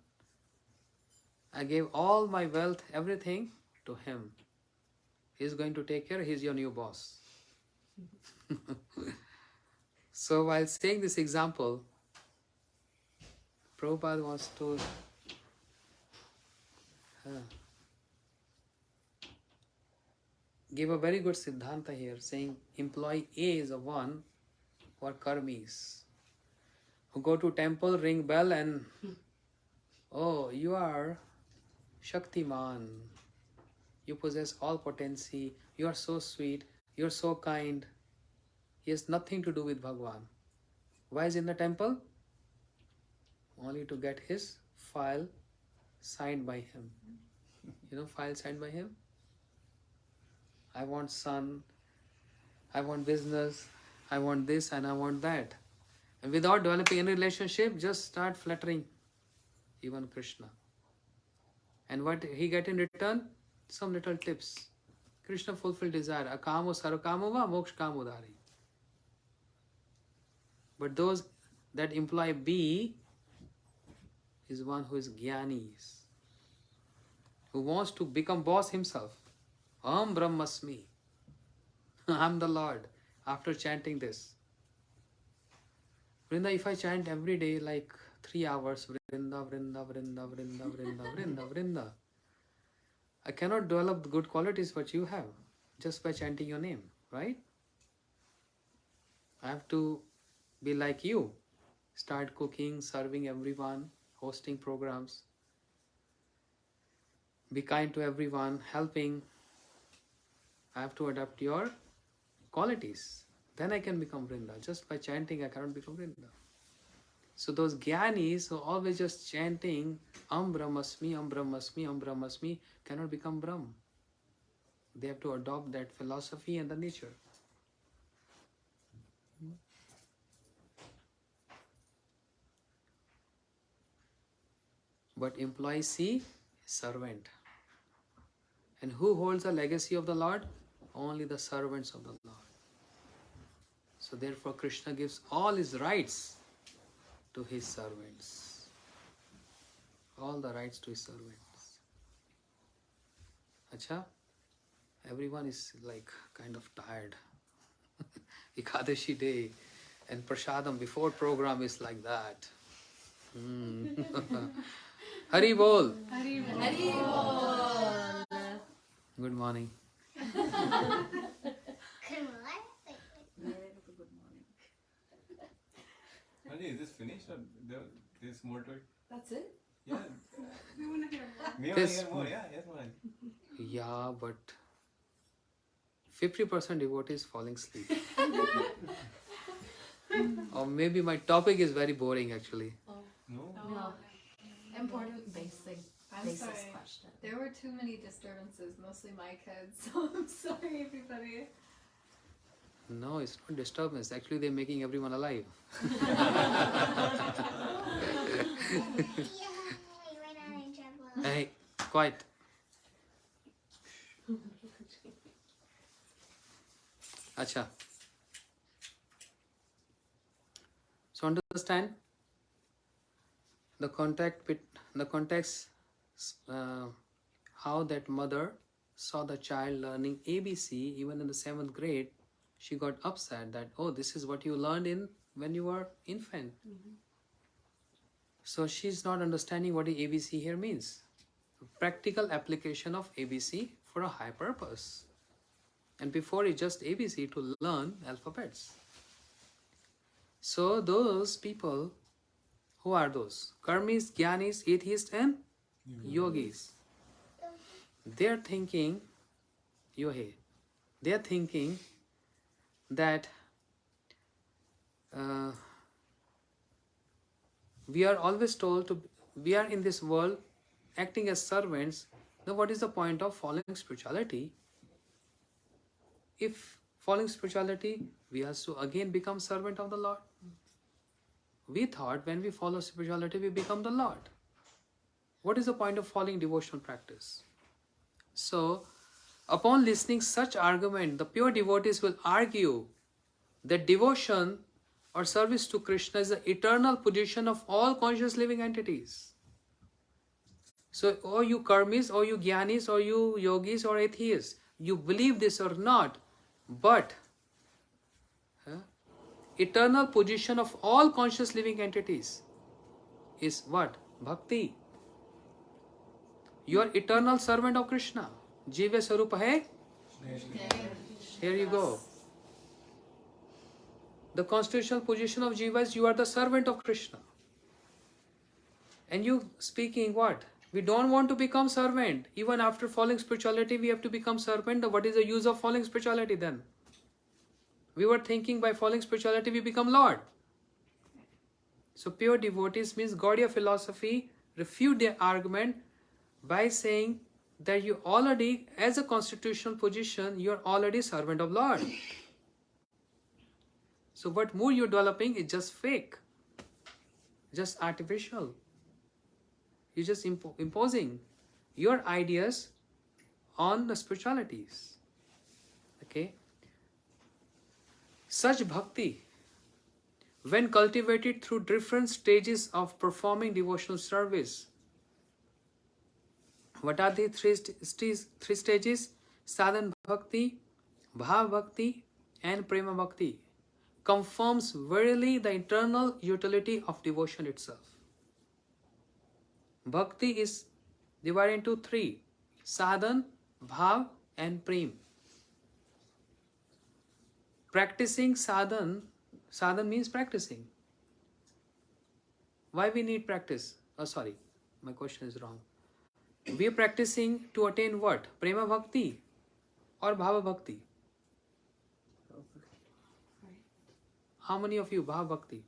I gave all my wealth, everything to him. He's going to take care. He's your new boss. So while saying this example, Prabhupada wants to gave a very good Siddhanta here, saying employee A is a one for karmis who go to temple, ring bell, and oh, you are Shaktiman. You possess all potency. You are so sweet. You are so kind. He has nothing to do with Bhagwan. Why is in the temple? Only to get his file signed by him. You know, file signed by him? I want son, I want business, I want this and I want that. And without developing any relationship, just start flattering even Krishna. And what he get in return? Some little tips. Krishna fulfilled desire. Akamo sarakamo va moksha kamodari. But those that imply B is one who is jnanis, who wants to become boss himself. Am Brahmasmi. I'm the Lord. After chanting this. Vrinda, if I chant every day like 3 hours, Vrinda, Vrinda, Vrinda, Vrinda, Vrinda, Vrinda, Vrinda, I cannot develop the good qualities what you have just by chanting your name, right? I have to be like you. Start cooking, serving everyone, hosting programs. Be kind to everyone, helping. I have to adapt your qualities. Then I can become Vrinda. Just by chanting, I cannot become Vrinda. So those jnanis who are always just chanting Am Brahmasmi, Am Brahmasmi, Am Brahmasmi cannot become Brahm. They have to adopt that philosophy and the nature. But employee C, servant. And who holds the legacy of the Lord? Only the servants of the Lord. So therefore Krishna gives all his rights to his servants. All the rights to his servants. Acha? Everyone is like kind of tired. Ekadashi day and Prasadam before program is like that. Hari Bol. Hari Bol. Good morning. Anji, is this finished or there's more to it? That's it? Yeah. We want to hear more. We want This- to hear more, yeah, yes, Maharaj. Yeah, but 50% devotees falling asleep. Or maybe my topic is very boring actually. No? No. Important basic I'm basis sorry. question. There were too many disturbances, mostly my kids, so I'm sorry, everybody. No, it's not disturbance. Actually, they're making everyone alive. Hey, quiet. Acha. So understand the context, how that mother saw the child learning ABC even in the 7th grade. She got upset that, oh, this is what you learned in when you were infant. So she's not understanding what the ABC here means. Practical application of ABC for a high purpose. And before it's just ABC to learn alphabets. So those people, who are those? Karmis, Jnanis, atheists and yogis. They're thinking, they're thinking that we are always told to, we are in this world acting as servants. Now what is the point of following spirituality? If following spirituality, we have to again become servant of the Lord. We thought when we follow spirituality, we become the Lord. What is the point of following devotional practice? So, upon listening such argument, the pure devotees will argue that devotion or service to Krishna is the eternal position of all conscious living entities. So, or you karmis, or you jnanis, or you yogis, or atheists, you believe this or not, but eternal position of all conscious living entities is what? Bhakti. You are eternal servant of Krishna. Jiva Sarupa hai Here you go. The constitutional position of Jiva is you are the servant of Krishna. And you speaking what? We don't want to become servant. Even after following spirituality, we have to become servant. What is the use of following spirituality then? We were thinking by following spirituality, we become Lord. So pure devotees means Gaudiya philosophy refute their argument by saying that you already, as a constitutional position, you are already servant of Lord. So what more you're developing is just fake, just artificial. You're just imposing your ideas on the spiritualities. Okay? Such bhakti, when cultivated through different stages of performing devotional service. What are the three stages? Sadhan bhakti, bhav bhakti, and prema bhakti. Confirms verily the internal utility of devotion itself. Bhakti is divided into three: sadhan, bhav, and prem. Practicing sadhan, sadhan means practicing. Why we need practice? Oh, sorry, my question is wrong. We are practicing to attain what? Prema bhakti or bhava bhakti? How many of you bhava bhakti?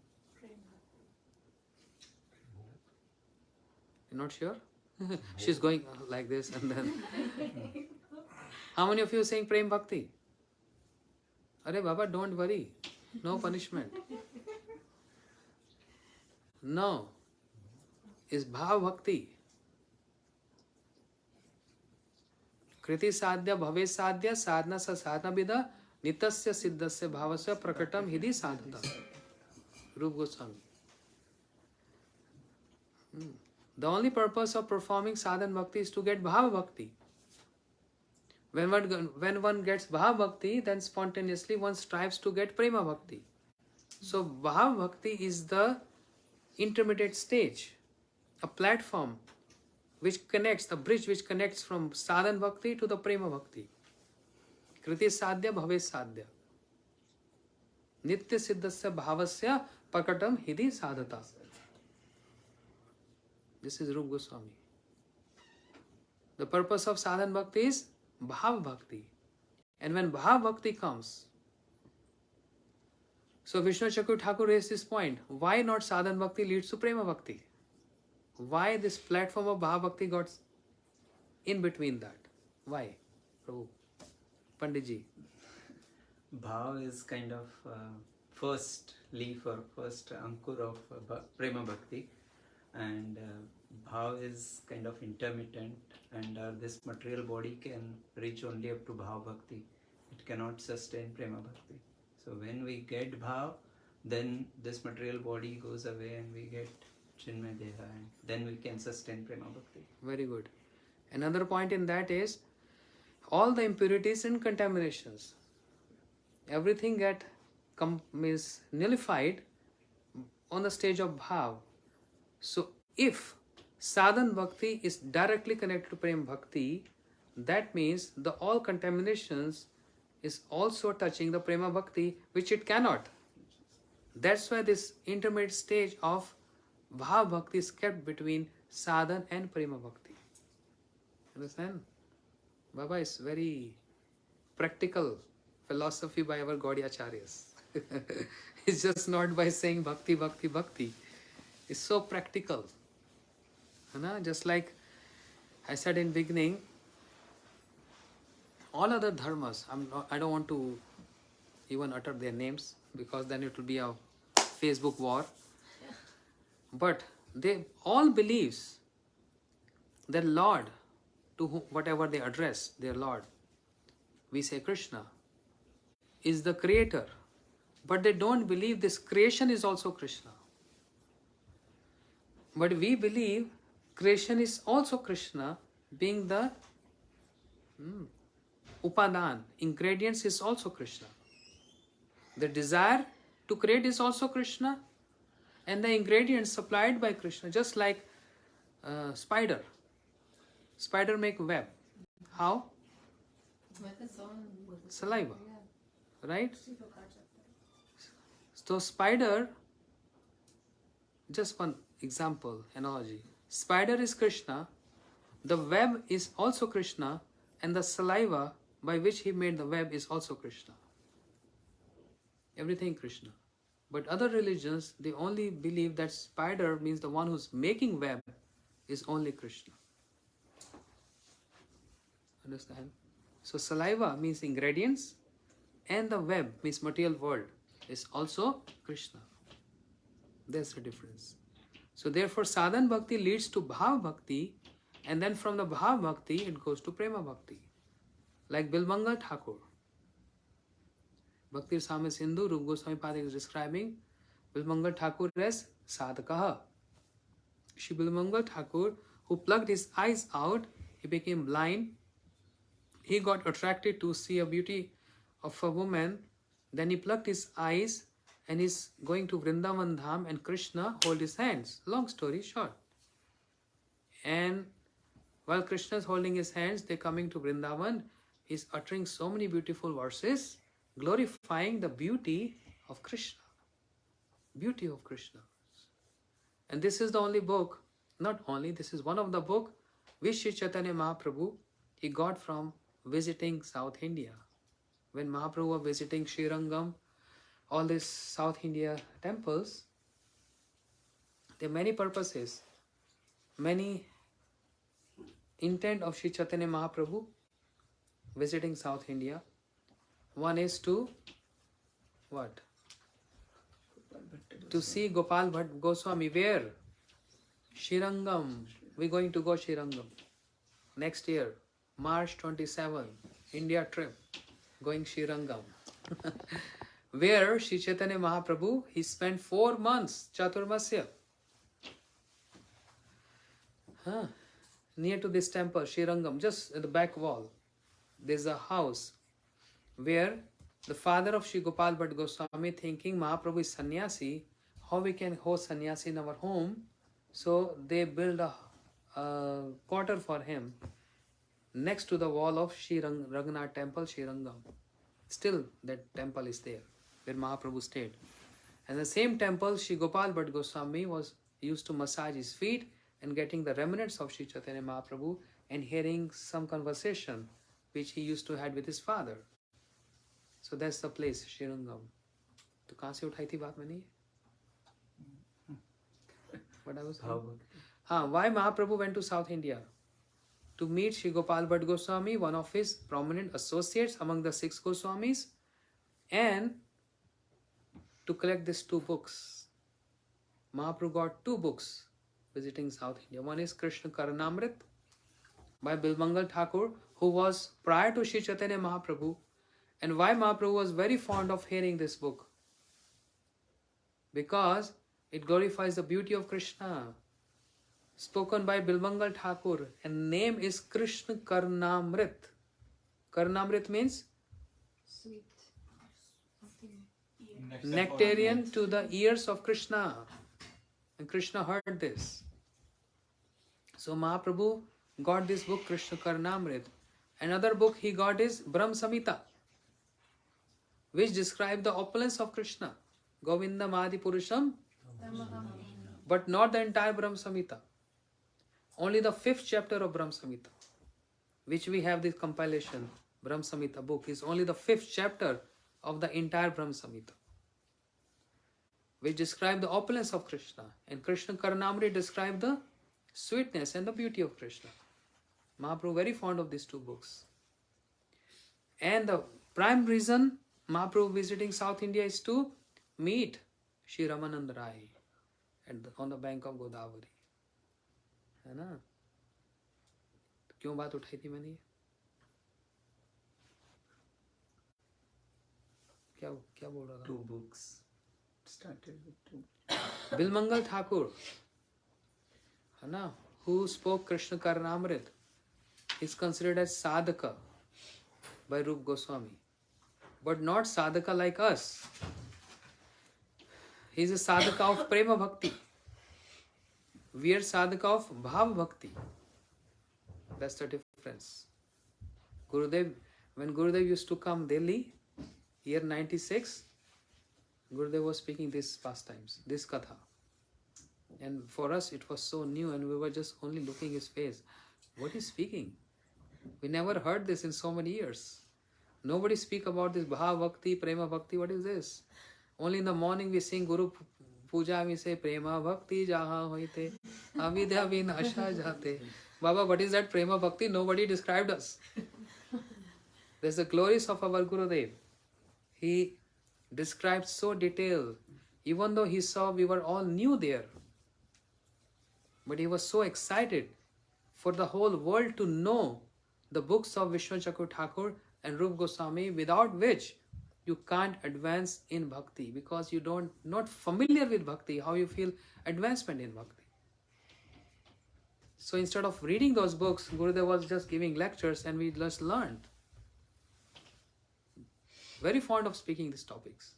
You're not sure? She's going like this and then. How many of you are saying prem bhakti? Arey Baba, don't worry. No punishment. No. It's bhava bhakti. Kriti sadhya bhave sadhya sadhana sa sadhana vida nitasya siddhasya bhavasya prakatam hidi sadhata. Rupa Goswami. The only purpose of performing sadhan bhakti is to get bhava bhakti. When one gets bhava bhakti, then spontaneously one strives to get prema bhakti. So bhava bhakti is the intermediate stage, a platform which connects, a bridge which connects from sadhan bhakti to the prema bhakti. Kriti sadhya bhave sadhya. Nitya siddhasya bhavasya pakatam hidi sadhata. This is Rupa Goswami. The purpose of sadhan bhakti is bhava bhakti. And when bhava bhakti comes, so Vishnu Chakur Thakur raised this point. Why not sadhan bhakti leads to prema bhakti? Why this platform of bhava bhakti got in between that? Why? Prabhu, Panditji. Bhav is kind of first leaf or first ankur of prema bhakti, and bhav is kind of intermittent, and this material body can reach only up to bhav bhakti. It cannot sustain prema bhakti. So when we get bhav, then this material body goes away and we get chinmay deha, and then we can sustain prema bhakti. Very good. Another point in that is all the impurities and contaminations. Everything is nullified on the stage of bhav. So if sadhan bhakti is directly connected to prem bhakti, that means the all contaminations is also touching the prema bhakti, which it cannot. That's why this intermediate stage of bhav bhakti is kept between sadhan and prema bhakti. Understand? Baba is very practical philosophy by our Gaudiya Acharyas. It's just not by saying bhakti, bhakti, bhakti. It's so practical. Just like I said in beginning, all other dharmas, I don't want to even utter their names because then it will be a Facebook war. But they all believes that Lord, to whatever they address, their Lord, we say Krishna, is the creator. But they don't believe this creation is also Krishna. But we believe creation is also Krishna, being the upadan, ingredients is also Krishna. The desire to create is also Krishna, and the ingredients supplied by Krishna, just like spider. Spider make web. How? With his own Saliva. Yeah. Right? So spider, just one example, analogy. Spider is Krishna, the web is also Krishna, and the saliva by which he made the web is also Krishna. Everything Krishna. But other religions, they only believe that spider means the one who's making web is only Krishna. Understand? So saliva means ingredients, and the web means material world is also Krishna. That's the difference. So therefore sadhan bhakti leads to bhav bhakti, and then from the bhav bhakti it goes to prema bhakti. Like Bilmangal Thakur. Bhakti Rasamrita Sindhu, Rupa Goswami Padik is describing Bilmangal Thakur as sadhakaha. Shri Bilmangal Thakur, who plucked his eyes out, he became blind. He got attracted to see a beauty of a woman. Then he plucked his eyes and is going to Vrindavan Dham, and Krishna hold his hands. Long story short. And while Krishna is holding his hands, they're coming to Vrindavan. He's uttering so many beautiful verses, glorifying the beauty of Krishna. Beauty of Krishna. And this is the only book, not only, this is one of the book which Sri Chaitanya Mahaprabhu, he got from visiting South India. When Mahaprabhu was visiting Srirangam, all these South India temples, there are many purposes, many intent of Sri Chaitanya Mahaprabhu visiting South India. One is to what? To see Gopal Bhatt Goswami. Where? Srirangam. We're going to go Srirangam next year, March 27, India trip, going Srirangam. Where Sri Chaitanya Mahaprabhu, he spent 4 months, Chaturmasya. Near to this temple, Srirangam, just at the back wall, there's a house where the father of Sri Gopal Bhatt Goswami, thinking Mahaprabhu is sannyasi, how we can host sannyasi in our home. So they build a quarter for him next to the wall of Sri Raghunath temple, Srirangam. Still that temple is there where Mahaprabhu stayed. And the same temple, Sri Gopal Bhatt Goswami was used to massage his feet and getting the remnants of Sri Chaitanya Mahaprabhu and hearing some conversation which he used to have with his father. So that's the place, Srirangam. तो कहाँ से उठाई थी बात मैंने? What I was saying? Why Mahaprabhu went to South India? To meet Sri Gopal Bhatt Goswami, one of his prominent associates among the 6 Goswamis, and to collect these 2 books. Mahaprabhu got 2 books visiting South India. One is Krishna Karnamrit by Bilmangal Thakur, who was prior to Sri Chaitanya Mahaprabhu. And why Mahaprabhu was very fond of hearing this book? Because it glorifies the beauty of Krishna. Spoken by Bilmangal Thakur, and name is Krishna Karnamrit. Karnamrit means Sweet. nectarian to the ears of Krishna. And Krishna heard this. So Mahaprabhu got this book, Krishna Karnamrit. Another book he got is Brahm Samhita, which describes the opulence of Krishna. Govindam Adi Purusham, but not the entire Brahm Samhita. Only the 5th chapter of Brahm Samhita, which we have this compilation, Brahm Samhita book, is only the 5th chapter of the entire Brahm Samhita, which describe the opulence of Krishna. And Krishna Karnamrit describe the sweetness and the beauty of Krishna. Mahaprabhu very fond of these 2 books. And the prime reason Mahaprabhu visiting South India is to meet Shri Ramananda Rai on the bank of Godavari. है ना? तो क्यों बात उठाई थी मैंने? क्या बोल रहा था? 2 books. Started with 2. Bilmangal Thakur, है ना? Who spoke Krishna Karnamrit, is considered as sadhaka by Rupa Goswami, but not sadhaka like us. He is a sadhaka of prema bhakti. We are sadhaka of bhav bhakti. That's the difference. Gurudev When Gurudev used to come Delhi, year 96, Gurudev was speaking these pastimes, this katha. And for us it was so new and we were just only looking his face. What is speaking? We never heard this in so many years. Nobody speak about this Bhava Bhakti, Prema Bhakti. What is this? Only in the morning we sing Guru Puja, we say Prema Bhakti Jaha Hoite Avidya Vinasha Jate. Baba, what is that Prema Bhakti? Nobody described us. There's the glories of our Gurudev. He described so detailed, even though he saw we were all new there. But he was so excited for the whole world to know the books of Vishnu Chakur Thakur and Rup Goswami, without which you can't advance in bhakti, because you don't not familiar with bhakti, how you feel advancement in bhakti. So instead of reading those books, Gurudev was just giving lectures and we just learned. Very fond of speaking these topics.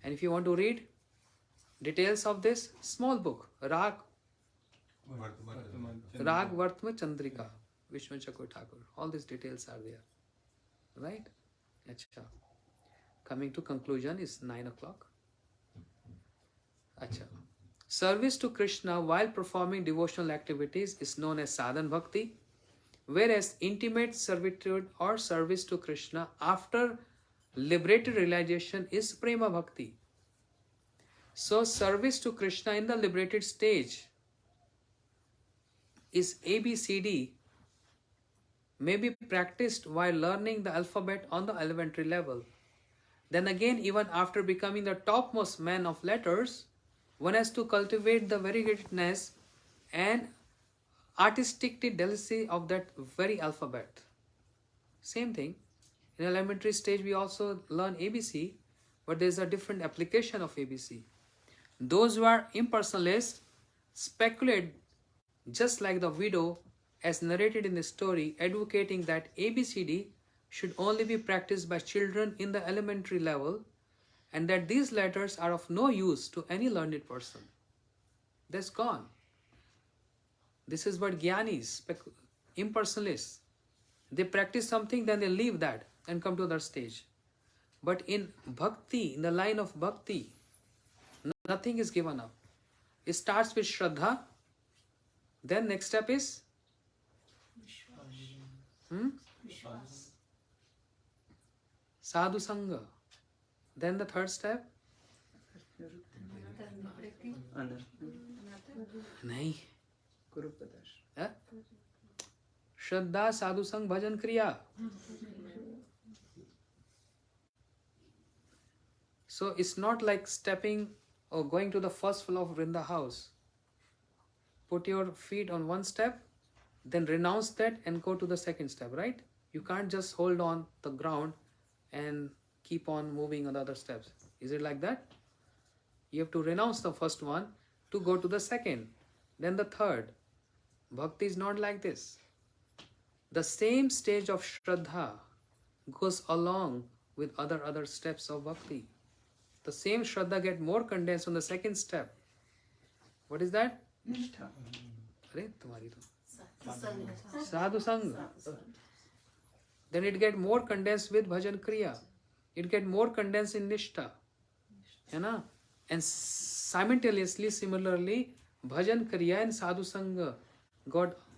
And if you want to read details of this, small book, Rag Vartma Chandrika, Vishnu Chakur Thakur. All these details are there. Right? Achha. Coming to conclusion is 9 o'clock. Achha. Service to Krishna while performing devotional activities is known as sadhan bhakti, whereas intimate servitude or service to Krishna after liberated realization is prema bhakti. So service to Krishna in the liberated stage is ABCD, may be practiced while learning the alphabet on the elementary level. Then again, even after becoming the topmost man of letters, one has to cultivate the variegatedness and artistic delicacy of that very alphabet. Same thing. In elementary stage, we also learn ABC, but there is a different application of ABC. Those who are impersonalists speculate just like the widow, as narrated in the story, advocating that ABCD should only be practiced by children in the elementary level and that these letters are of no use to any learned person. That's gone. This is what Gyanis, impersonalists, they practice something, then they leave that and come to other stage. But in bhakti, in the line of bhakti, nothing is given up. It starts with Shraddha, then next step is Sadhu Sangha. Then the third step? Nahi. Eh? Shraddha, Sadhu Sang, Bhajan Kriya. So it's not like stepping or going to the first floor of Vrinda house. Put your feet on one step, then renounce that and go to the second step, right? You can't just hold on the ground and keep on moving on the other steps. Is it like that? You have to renounce the first one to go to the second, then the third. Bhakti is not like this. The same stage of Shraddha goes along with other steps of Bhakti. The same Shraddha get more condensed on the second step. What is that? Nishtha. Arey, tumhari to. Sadhu Sangha. Then it get more condensed with Bhajan Kriya. It get more condensed in Nishtha. है ना? And simultaneously, similarly, Bhajan Kriya and Sadhu Sangha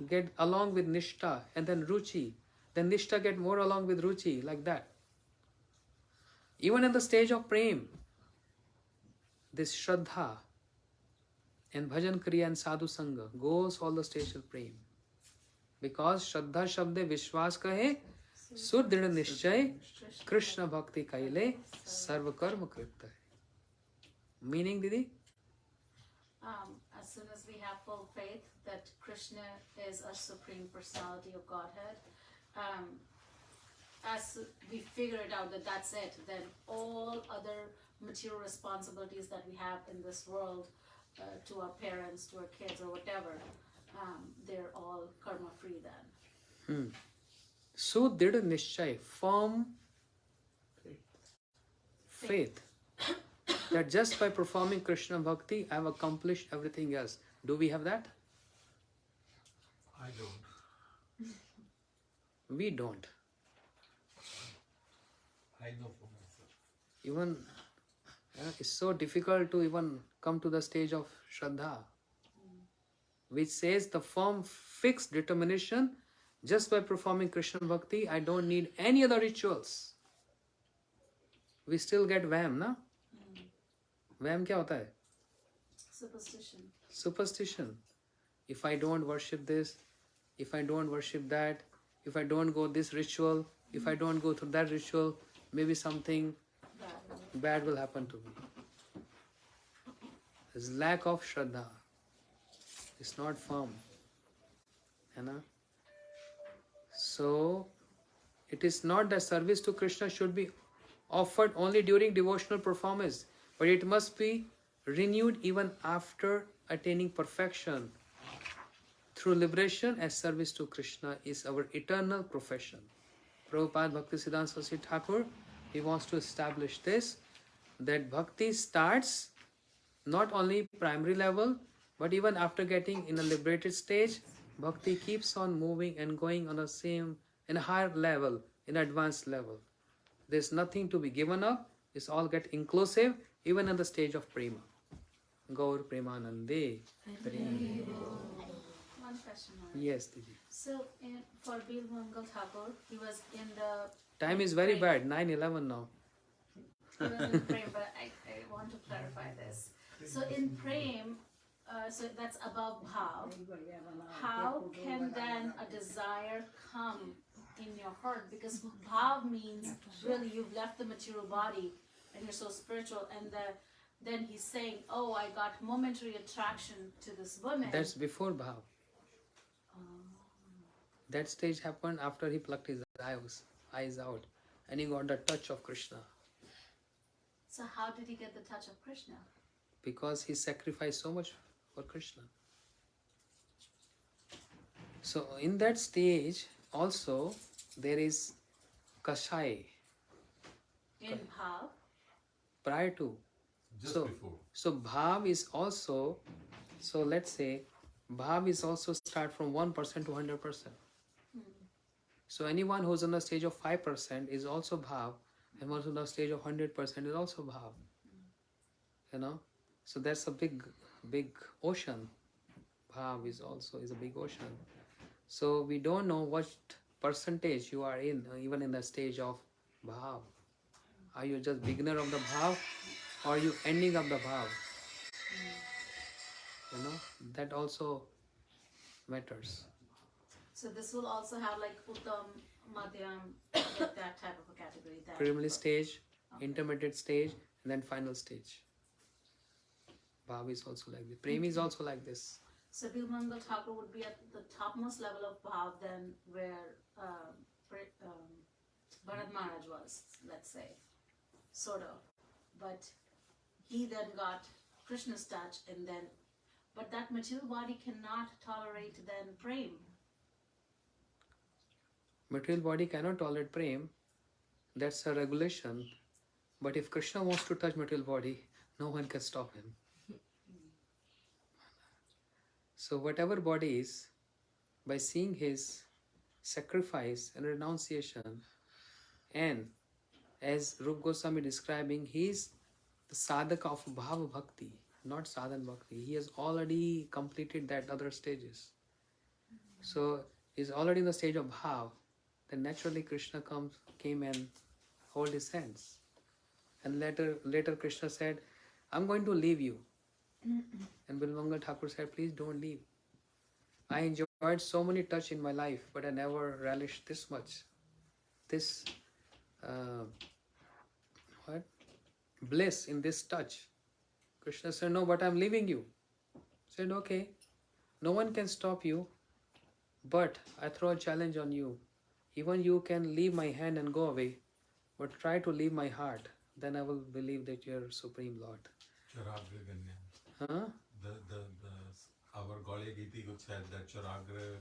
get along with Nishtha and then Ruchi. Then Nishtha get more along with Ruchi, like that. Even in the stage of Prem, this Shraddha and Bhajan Kriya and Sadhu Sangha goes all the stage of Prem. Because Shraddha Shabde Vishwas kahe, Sudhira Nishchay, Krishna Bhakti kaile, Sarva Karma Kripta. Meaning, Didi? As soon as we have full faith that Krishna is a supreme personality of Godhead, as we figure it out that that's it, then all other material responsibilities that we have in this world, to our parents, to our kids, or whatever, they're all karma free then. Sudhira Nishchay, firm faith that just by performing Krishna Bhakti, I have accomplished everything else. Do we have that? I don't. We don't. I know for myself. Even it's so difficult to even come to the stage of Shraddha, which says the firm fixed determination just by performing Krishna Bhakti, I don't need any other rituals. We still get vaham, na? Vaham kya hota hai? Superstition. Superstition. If I don't worship this, if I don't worship that, if I don't go this ritual, if I don't go through that ritual, maybe something Bad. bad will happen to me. There's lack of Shraddha. It's not firm. है ना? So, it is not that service to Krishna should be offered only during devotional performance, but it must be renewed even after attaining perfection. Through liberation as service to Krishna is our eternal profession. Prabhupada Bhaktisiddhanta Saraswati Thakur, he wants to establish this, that bhakti starts not only primary level, but even after getting in a liberated stage, bhakti keeps on moving and going on the same, in a higher level, in advanced level. There's nothing to be given up. It's all get inclusive, even in the stage of prema. Gaur Premanande. One question. Mara. Yes, Didi. So, for Bil Mangal Thakur, he was in the Time is very Prem. bad, 9:11 now. He was in Prem, but I want to clarify this. So in Prem, so that's above Bhav. How can then a desire come in your heart? Because Bhav means really you've left the material body and you're so spiritual, and then he's saying, oh, I got momentary attraction to this woman. That's before Bhav. That stage happened after he plucked his eyes out and he got the touch of Krishna. So how did he get the touch of Krishna? Because he sacrificed so much for Krishna. So in that stage also there is Kashai In Bhav? prior to. Just So- before. So Bhav is also, so let's say Bhav is also start from 1% to 100%. So anyone who's on the stage of 5% is also Bhav, and who's on the stage of 100% is also Bhav. You know? So that's a big ocean. Bhav is a big ocean. So we don't know what percentage you are in, even in the stage of Bhav. Are you just beginner of the Bhav, or are you ending of the Bhav? You know, that also matters. So this will also have like Uttam, Madhyam, like that type of a category. That Preliminary stage, Okay. intermediate stage, and then final stage. Bhav is also like this. Prem is also like this. So Bilmangal Thakur would be at the topmost level of Bhav than where Bharat Maharaj was, let's say, sort of. But he then got Krishna's touch, and then, but that material body cannot tolerate then Prem. Material body cannot tolerate prem. That's a regulation. But if Krishna wants to touch material body, no one can stop him. So whatever body is, by seeing his sacrifice and renunciation, and as Rup Goswami describing, he is the sadhaka of Bhava Bhakti, not Sadhan Bhakti. He has already completed that other stages. So he's already in the stage of Bhav. Then naturally Krishna came and hold his hands. And later Krishna said, I'm going to leave you. And Bilmangal Thakur said, please don't leave. I enjoyed so many touch in my life, but I never relished this much. This bliss in this touch. Krishna said, no, but I'm leaving you. Said, okay, no one can stop you, but I throw a challenge on you. Even you can leave my hand and go away, but try to leave my heart. Then I will believe that you are Supreme Lord. Charagra Ganya. Huh? Our Gaulya Giti which said that Charagra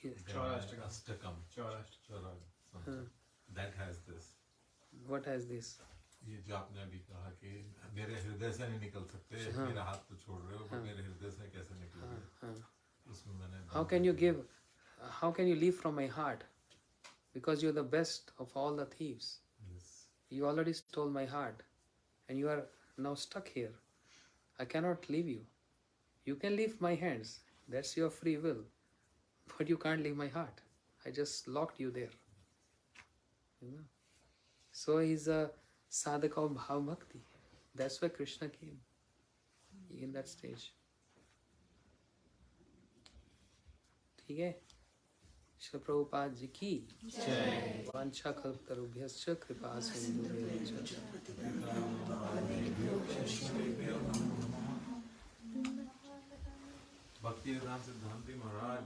Yes. Ganya Astakam. Charagra. something. That has this. What has this? ये जो आपने अभी कहा कि मेरे हृदय से नहीं निकल सकते, मेरा हाथ तो छोड़ रहे हो, पर मेरे हृदय से कैसे निकलोगे? उसमें मैंने How can you leave from my heart? Because you're the best of all the thieves. Yes. You already stole my heart, and you are now stuck here. I cannot leave you. You can leave my hands, that's your free will, but you can't leave my heart. I just locked you there. You know? So he's a sadhaka of bhav bhakti. That's where Krishna came, in that stage. ठीक है? श्री प्रभुपाद जी की वांछा कल्पतरुभ्यश्च कृपा सिंधुभ्यश्च भक्ति वेदांत सिद्धांति महाराज